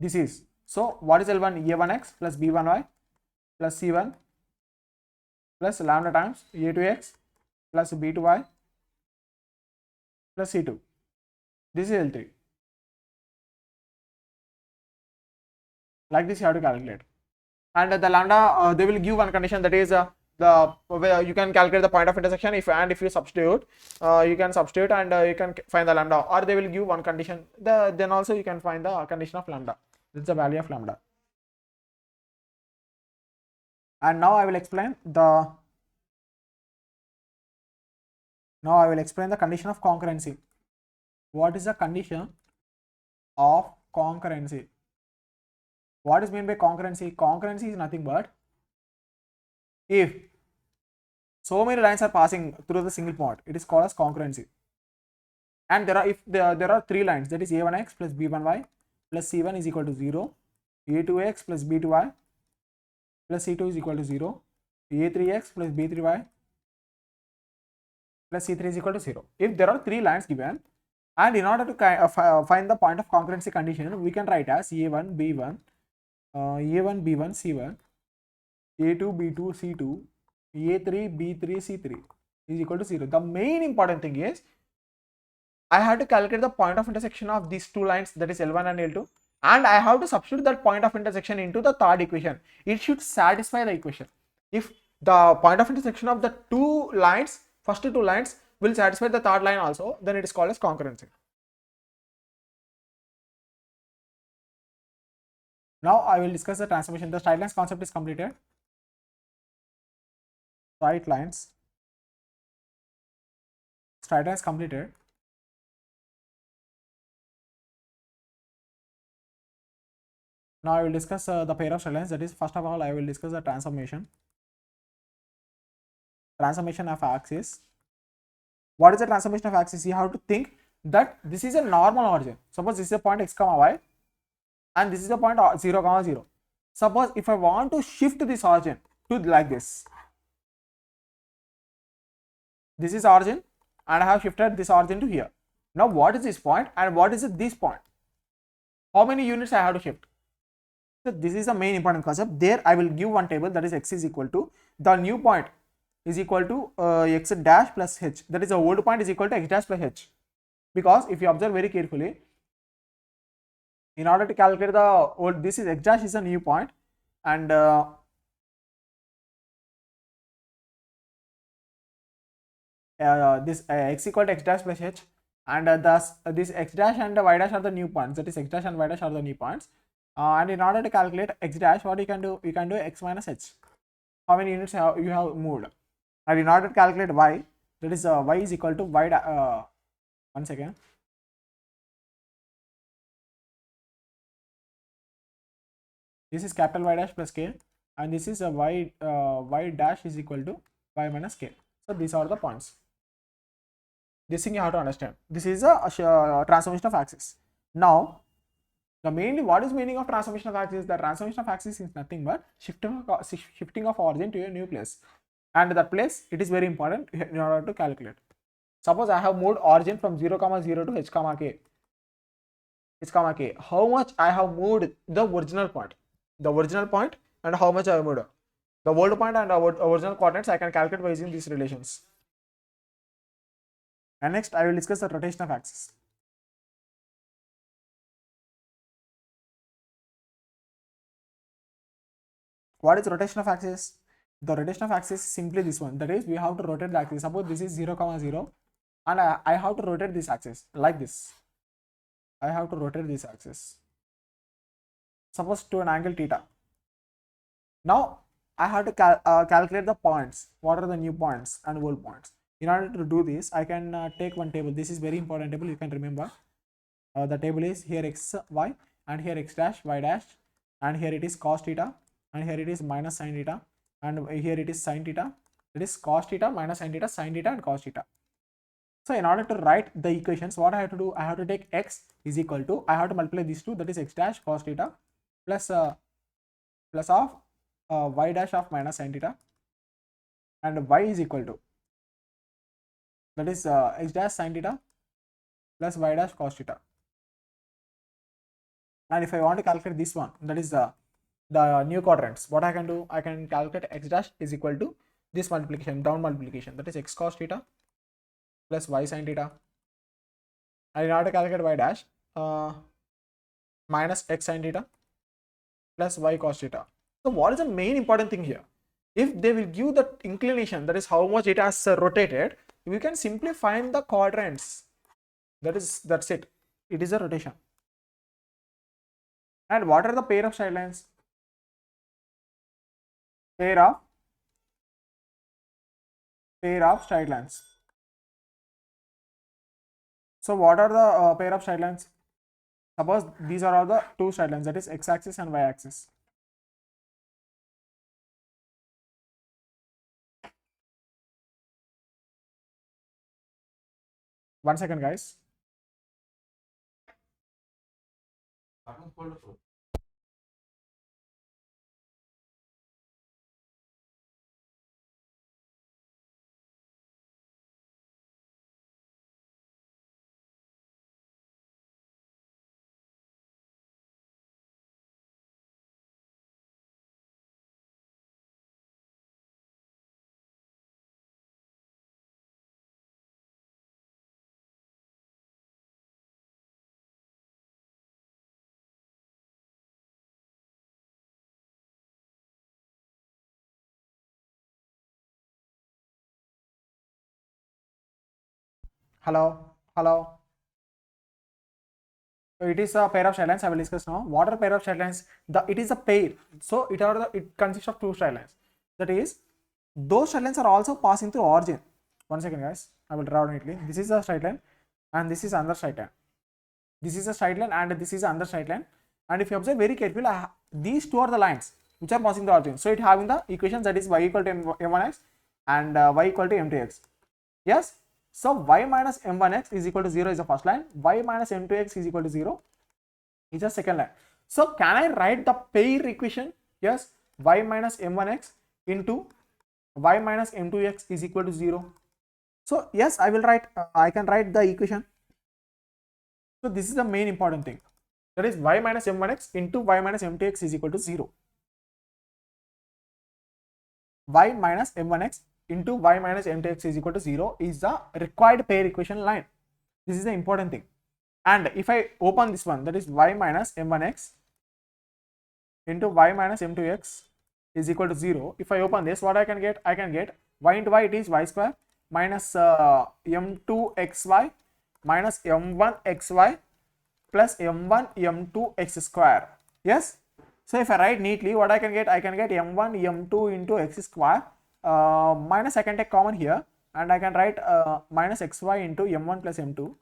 This is, so what is L1? A1x plus b1y plus c1 plus lambda times a2x plus b2y plus c2. This is L3. Like this you have to calculate. And the lambda, they will give one condition, that is you can calculate the point of intersection. If you substitute, you can substitute and you can find the lambda, or they will give one condition. Then also you can find the condition of lambda. This is the value of lambda. And now I will explain the condition of concurrency. What is the condition of concurrency? What is meant by concurrency? Concurrency is nothing but if so many lines are passing through the single point, it is called as concurrency. And there are three lines, that is a1x plus b1y plus c1 is equal to 0, a2x plus b2y plus c2 is equal to 0, a3x plus b3y plus c3 is equal to 0. If there are three lines given, and in order to find the point of concurrency condition, we can write as a1 b1 a1 b1 c1 a2 b2 c2 a3 b3 c3 is equal to 0. The main important thing is I have to calculate the point of intersection of these two lines, that is L1 and L2, and I have to substitute that point of intersection into the third equation. It should satisfy the equation. If the point of intersection of the two lines, first two lines, will satisfy the third line also, then it is called as concurrency. Now I will discuss the transformation. The straight lines concept is completed. Straight lines completed. Now I will discuss the pair of straight lines. That is, first of all, I will discuss the transformation of axis. What is the transformation of axis? You have to think that this is a normal origin. Suppose this is a point x comma y, and this is a point 0 comma 0. Suppose if I want to shift this origin to like this, this is origin, and I have shifted this origin to here. Now what is this point and what is this point? How many units I have to shift? So this is the main important concept. There I will give one table, that is x is equal to the new point is equal to x dash plus h, that is the old point is equal to x dash plus h, because if you observe very carefully, in order to calculate the old, this is x dash is a new point, and this x equal to x dash plus h, and thus this x dash and y dash are the new points, that is x dash and y dash are the new points, and in order to calculate x dash, what you can do x minus h, how many units you have moved, and in order to calculate y, that is y is equal to y one second, this is capital Y dash plus k, and this is a y dash is equal to y minus k. So these are the points. This thing you have to understand. This is a transformation of axis. Now, what is meaning of transformation of axis? The transformation of axis is nothing but shifting of origin to a new place, and that place, it is very important in order to calculate. Suppose I have moved origin from 0, 0 to h, k. How much I have moved the original point? And how much I have moved? The old point and original coordinates I can calculate by using these relations. And next I will discuss the rotation of axis. What is rotation of axis? The rotation of axis is simply this one, that is, we have to rotate the axis. Suppose this is 0, 0, and I have to rotate this axis like this. I have to rotate this axis, suppose to an angle theta. Now I have to calculate the points. What are the new points and old points? In order to do this, I can take one table. This is very important table, you can remember. The table is here x, y, and here x dash, y dash, and here it is cos theta, and here it is minus sin theta, and here it is sin theta. It is cos theta, minus sin theta, and cos theta. So in order to write the equations, what I have to do? I have to take x is equal to, I have to multiply these two, that is x dash cos theta plus plus of y dash of minus sin theta, and y is equal to, that is x dash sin theta plus y dash cos theta. And if I want to calculate this one, that is the new quadrants, what I can do? I can calculate x dash is equal to this multiplication, down multiplication, that is x cos theta plus y sin theta, and in order to calculate y dash, minus x sin theta plus y cos theta. So what is the main important thing here? If they will give the inclination, that is how much it has rotated, we can simply find the quadrants. That's it. It is a rotation. And what are the pair of straight lines? Pair of straight lines. So what are the pair of straight lines? Suppose these are all the two straight lines, that is x axis and y axis. One second, guys. Hello. So it is a pair of straight lines. I will discuss now. What are pair of straight lines? It is a pair. So it consists of two straight lines. That is, those straight lines are also passing through origin. One second, guys. I will draw neatly. This is a straight line, and this is another straight line. This is a straight line, and this is another straight line. And if you observe very carefully, these two are the lines which are passing the origin. So it having the equations, that is y equal to m1x and y equal to m2x. Yes. So y minus m1x is equal to 0 is the first line, y minus m2x is equal to 0 is the second line. So can I write the pair equation? Yes, y minus m1x into y minus m2x is equal to 0. So yes, I will write, I can write the equation. So this is the main important thing, that is y minus m1x into y minus m2x is equal to 0. y minus m1x into y minus m2x is equal to 0 is the required pair equation line. This is the important thing. And if I open this one, that is y minus m1x into y minus m2x is equal to 0. If I open this, what I can get? I can get y into y, it is y square minus m2xy minus m1xy plus m1 m2x square. Yes. So if I write neatly, what I can get? I can get m1 m2 into x square minus I can take common here, and I can write minus xy into m1 plus m2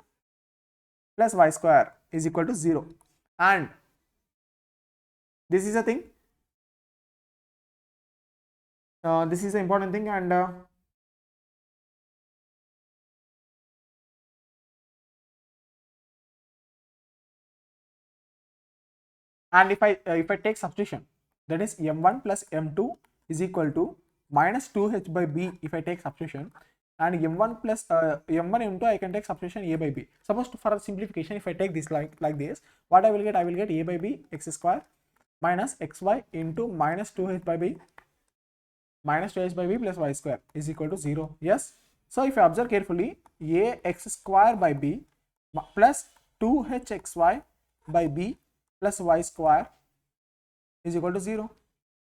plus y square is equal to 0. And this is a thing. This is the important thing. And if I take substitution, that is m1 plus m2 is equal to minus 2h by b if I take substitution, and m1 plus m1 m2 I can take substitution a by b. Suppose for simplification, if I take this like this, what I will get? I will get a by b x square minus xy into minus 2h by b minus 2h by b plus y square is equal to 0. Yes. So if you observe carefully, a x square by b plus 2hxy by b plus y square is equal to 0.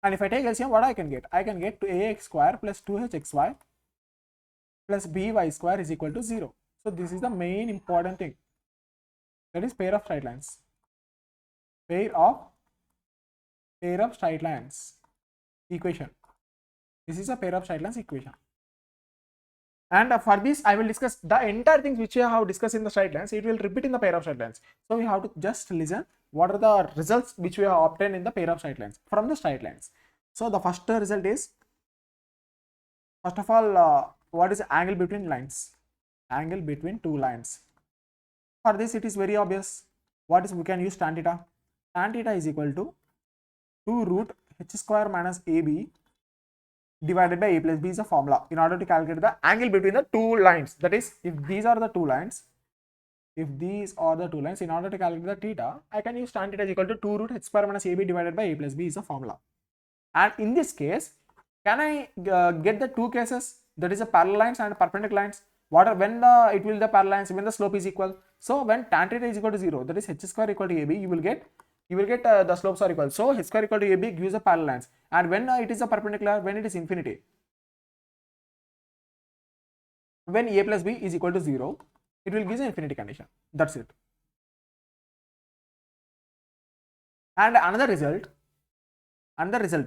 And if I take LCM, what I can get? I can get to ax square plus 2hxy plus by square is equal to 0. So this is the main important thing. That is pair of straight lines. Pair of straight lines equation. This is a pair of straight lines equation. And for this, I will discuss the entire things which we have discussed in the straight lines. It will repeat in the pair of straight lines. So we have to just listen what are the results which we have obtained in the pair of straight lines from the straight lines. So the first result is, first of all, what is the angle between lines? Angle between two lines. For this, it is very obvious. What is, we can use tan theta. Tan theta is equal to 2 root h square minus ab divided by a plus b is a formula in order to calculate the angle between the two lines. That is, if these are the two lines, in order to calculate the theta, I can use tan theta is equal to 2 root h square minus ab divided by a plus b is a formula. And in this case, can I get the two cases, that is a parallel lines and perpendicular lines? What are, when it will the parallel lines, when the slope is equal? So when tan theta is equal to 0, that is h square equal to ab, you will get the slopes are equal. So h square equal to ab gives the parallel lines. And when it is a perpendicular, when it is infinity, when a plus b is equal to 0, it will give the infinity condition. That's it. And another result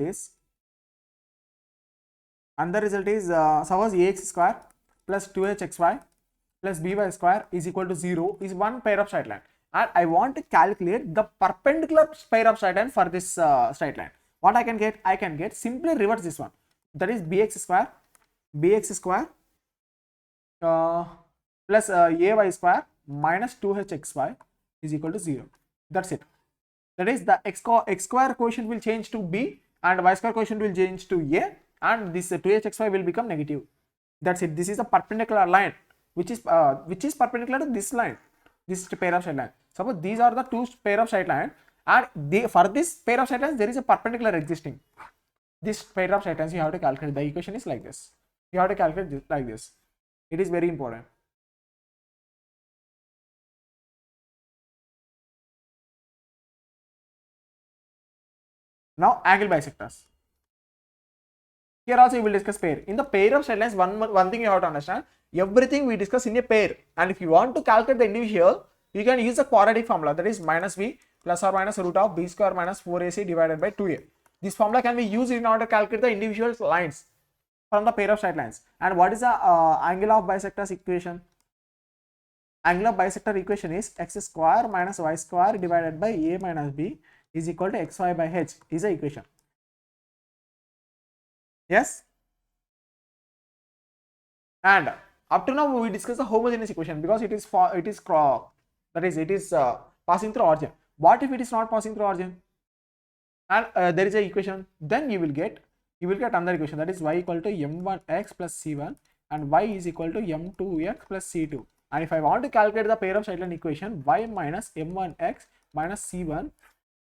is suppose ax square plus 2hxy plus by square is equal to 0 is one pair of straight line, and I want to calculate the perpendicular pair of straight line for this straight line. What I can get? I can get simply reverse this one, that is bx square plus ay square minus 2hxy is equal to 0. That's it. That is, the x square quotient will change to b and y square quotient will change to a, and this 2hxy will become negative. That's it. This is a perpendicular line which is perpendicular to this line. This is a pair of straight line. Suppose these are the two pair of straight line, and for this pair of straight lines there is a perpendicular existing. This pair of straight lines you have to calculate. The equation is like this. You have to calculate this like this. It is very important. Now angle bisectors. Here also we will discuss pair. In the pair of straight lines, one thing you have to understand, everything we discuss in a pair, and if you want to calculate the individual, you can use the quadratic formula, that is minus b plus or minus root of b square minus 4ac divided by 2a. This formula can be used in order to calculate the individual lines from the pair of straight lines. And what is the angle of bisectors equation? Angle of bisector equation is x square minus y square divided by a minus b is equal to xy by h is the equation. Yes. And up to now we discuss the homogeneous equation because it is passing through origin. What if it is not passing through origin? And there is a equation, then you will get another equation, that is y equal to m1x plus c1 and y is equal to m2x plus c2. And if I want to calculate the pair of straight line equation, y minus m1x minus c1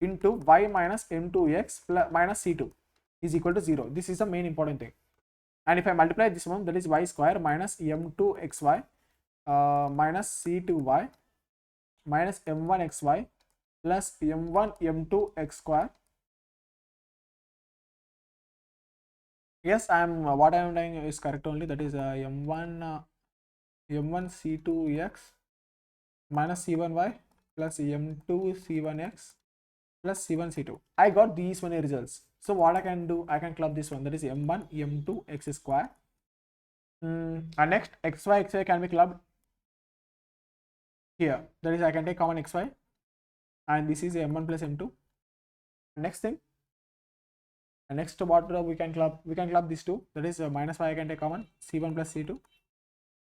into y minus m2x plus minus c2 is equal to 0. This is the main important thing. And if I multiply this one, that is y square minus m2xy minus c2y minus m1xy plus m1 m2 x square. Yes, what I am doing is correct only. That is m1 c2x minus c1y plus m2 c1x plus c1 c2. I got these many results. So what I can do, I can club this one, that is m1 m2 x square. And next xy can be clubbed here. That is, I can take common xy, and this is m1 plus m2. Next thing, and next what we can club these two, that is minus y I can take common, c1 plus c2.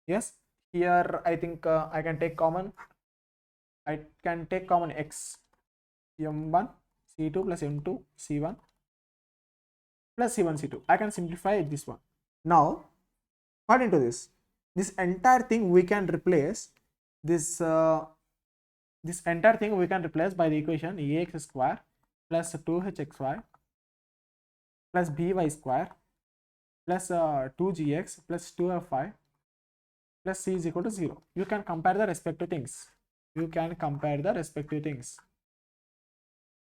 Yes, here I think I can take common x, m1 c2 plus m2 c1 plus c1 c2. I can simplify this one. Now according to this entire thing we can replace this entire thing we can replace by the equation ax square plus 2hxy plus by square plus 2gx plus 2fy plus c is equal to 0. You can compare the respective things.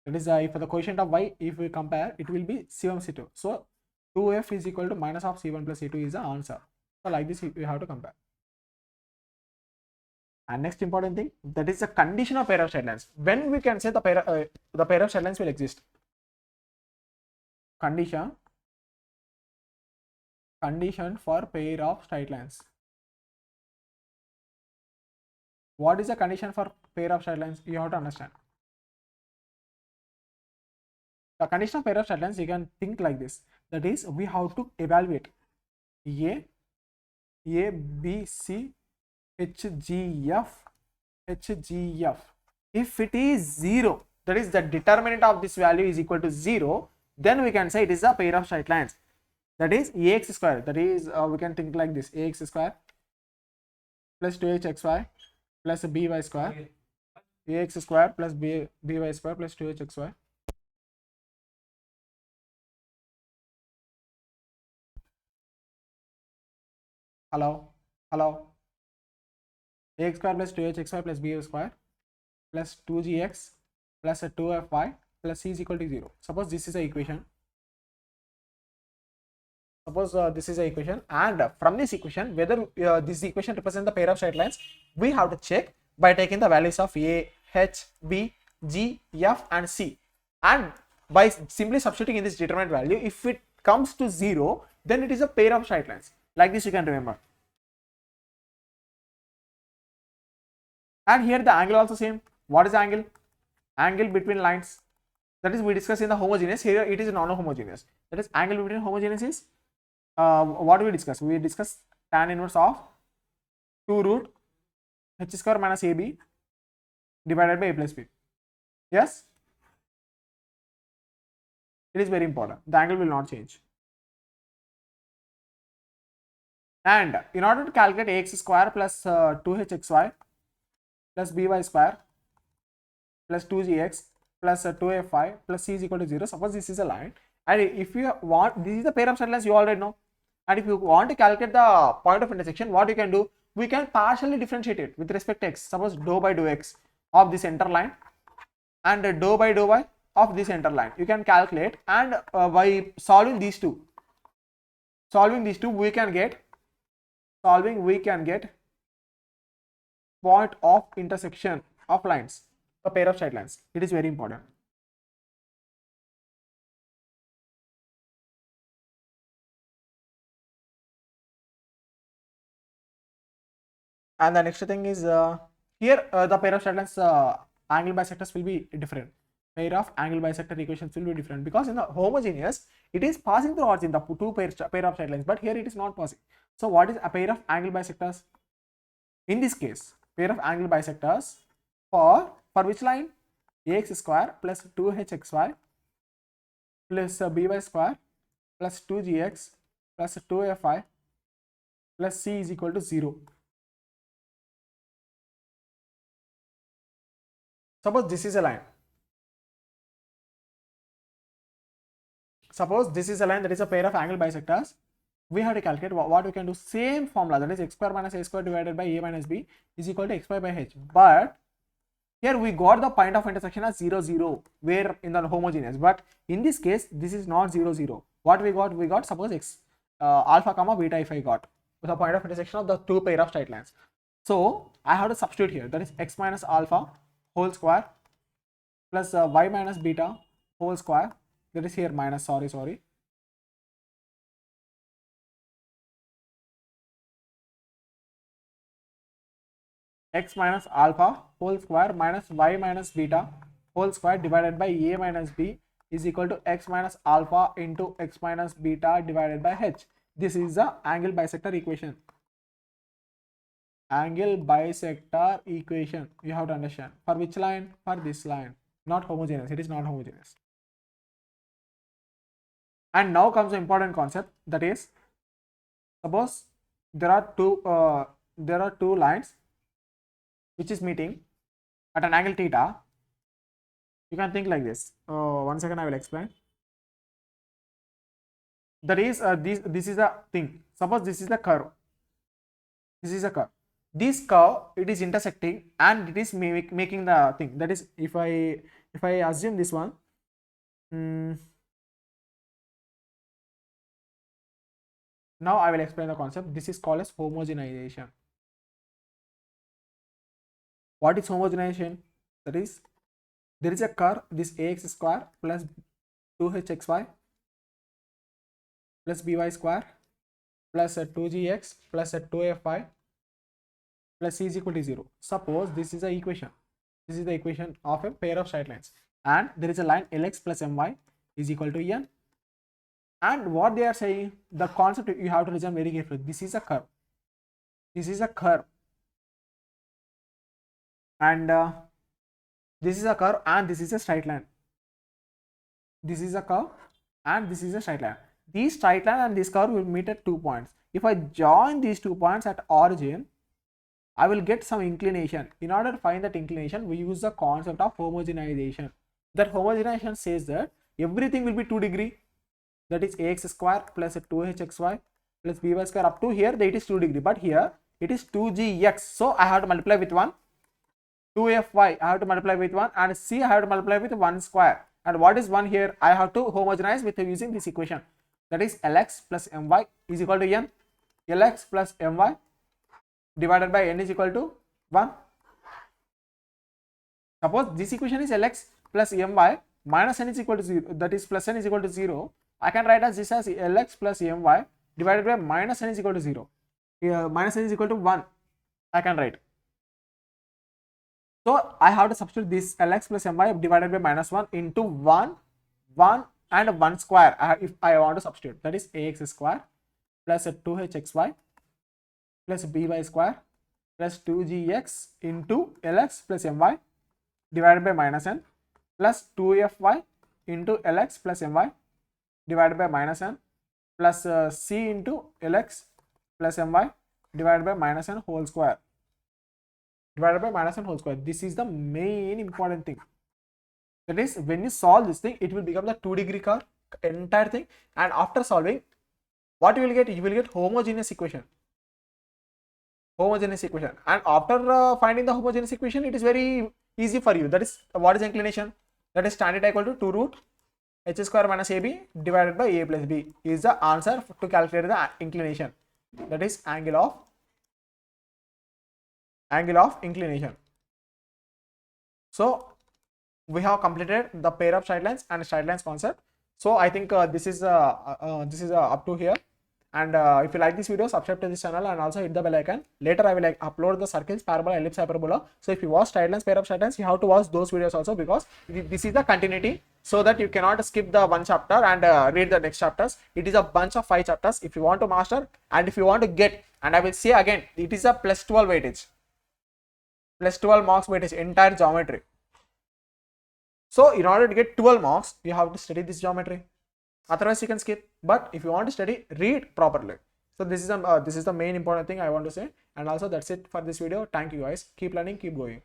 That is, if the quotient of y, if we compare, it will be c1 c2. So 2f is equal to minus of c1 plus c2 is the answer. So like this we have to compare. And next important thing, that is the condition of pair of straight lines. When we can say the pair of straight lines will exist? Condition for pair of straight lines. What is the condition for pair of straight lines? You have to understand. The condition of pair of straight lines, you can think like this. That is, we have to evaluate A, B, C, H, G, F. If it is 0, that is the determinant of this value is equal to 0, then we can say it is a pair of straight lines. That is ax square. That is, we can think like this: ax square plus 2hxy plus by square. Ax square plus by square plus 2hxy. Hello. Ax square plus 2hxy plus by square plus 2gx plus 2fy plus c is equal to 0. Suppose this is the equation. And from this equation, whether this equation represents the pair of straight lines, we have to check by taking the values of a, h, b, g, f and c, and by simply substituting in this determinant value, if it comes to 0, then it is a pair of straight lines. Like this you can remember. And here the angle also same. What is the angle? Angle between lines. That is, we discussed in the homogeneous. Here it is non-homogeneous. That is, angle between homogeneous is what we discussed? We discussed tan inverse of 2 root h square minus ab divided by a plus b. Yes, it is very important. The angle will not change. And in order to calculate ax square plus 2hxy plus by square plus 2gx plus 2fy plus c is equal to 0. Suppose this is a line, and if you want, this is the pair of straight lines, you already know. And if you want to calculate the point of intersection, what you can do, we can partially differentiate it with respect to x. Suppose dou by dou x of this center line and dou by dou y of this center line. You can calculate, and by solving these two, we can get point of intersection of lines, a pair of straight lines. It is very important. And the next thing is here the pair of straight lines angle bisectors will be different. Pair of angle bisector equations will be different, because in the homogeneous it is passing through origin, the two pair of straight lines, but here it is not passing. So what is a pair of angle bisectors? In this case, pair of angle bisectors for which line? Ax square plus 2hxy plus by square plus 2gx plus 2fy plus c is equal to 0. Suppose this is a line. Suppose this is a line that is a pair of angle bisectors. we have to calculate what we can do. Same formula, that is x square minus a square divided by a minus b is equal to x square by h. But here we got the point of intersection as 0 0 where in the homogeneous, but in this case this is not 0 0. What we got suppose x alpha comma beta if I got the point of intersection of the two pair of straight lines. So I have to substitute here, that is x minus alpha whole square plus y minus beta whole square, that is here minus, sorry, x minus alpha whole square minus y minus beta whole square divided by a minus b is equal to x minus alpha into x minus beta divided by h. This is the angle bisector equation. Angle bisector equation, you have to understand. For which line? For this line. Not homogeneous, it is not homogeneous. And now comes the important concept, that is, suppose there are two lines which is meeting at an angle theta. You can think like this. 1 second, I will explain. That is this is the thing. Suppose this is the curve. This is a curve. This curve, it is intersecting and it is making the thing. That is, if I assume this one, now I will explain the concept. This is called as homogenization. What is homogenization? That is, there is a curve, this ax square plus 2hxy plus by square plus 2gx plus 2fy plus c is equal to 0. Suppose this is the equation. This is the equation of a pair of straight lines, and there is a line lx plus my is equal to n. And what they are saying, the concept you have to listen very carefully. This is a curve. This is a curve. And this is a curve and this is a straight line. This is a curve and this is a straight line. This straight line and this curve will meet at 2 points. If I join these 2 points at origin, I will get some inclination. In order to find that inclination, we use the concept of homogenization. That homogenization says that everything will be 2 degree. That is ax square plus 2hxy plus by square. Up to here, it is 2 degree. But here, it is 2gx. So I have to multiply with 1. 2fy, I have to multiply with 1. And c, I have to multiply with 1 square. And what is 1 here? I have to homogenize with using this equation. That is lx plus my is equal to n. Lx plus my divided by n is equal to 1. Suppose this equation is lx plus my minus n is equal to 0. That is plus n is equal to 0. I can write as this as lx plus my divided by minus n is equal to 0. Minus n is equal to 1. I can write. So I have to substitute this lx plus my divided by minus 1 into 1, 1 and 1 square if I want to substitute. That is ax square plus 2hxy plus by square plus 2gx into lx plus my divided by minus n plus 2fy into lx plus my divided by minus n plus c into lx plus my divided by minus n whole square. Divided by minus n whole square. This is the main important thing. That is, when you solve this thing, it will become the 2 degree curve, entire thing. And after solving, what you will get? You will get homogeneous equation. Homogeneous equation. And after finding the homogeneous equation, it is very easy for you. That is, what is inclination? That is tan theta equal to 2 root h square minus ab divided by a plus b is the answer to calculate the inclination. That is angle of inclination. So we have completed the pair of straight lines and straight lines concept. So I think this is up to here. And if you like this video, subscribe to this channel and also hit the bell icon. Later I will upload the circles, parabola, ellipse, hyperbola. So if you watch straight lines, pair of straight lines, you have to watch those videos also, because this is the continuity, so that you cannot skip the one chapter and read the next chapters. It is a bunch of 5 chapters if you want to master, and if you want to get, and I will say again, it is a plus 12 weightage, plus 12 marks weightage, entire geometry. So in order to get 12 marks, you have to study this geometry. Otherwise you can skip. But if you want to study, read properly. So this is the main important thing I want to say. And also that's it for this video. Thank you guys. Keep learning, keep going.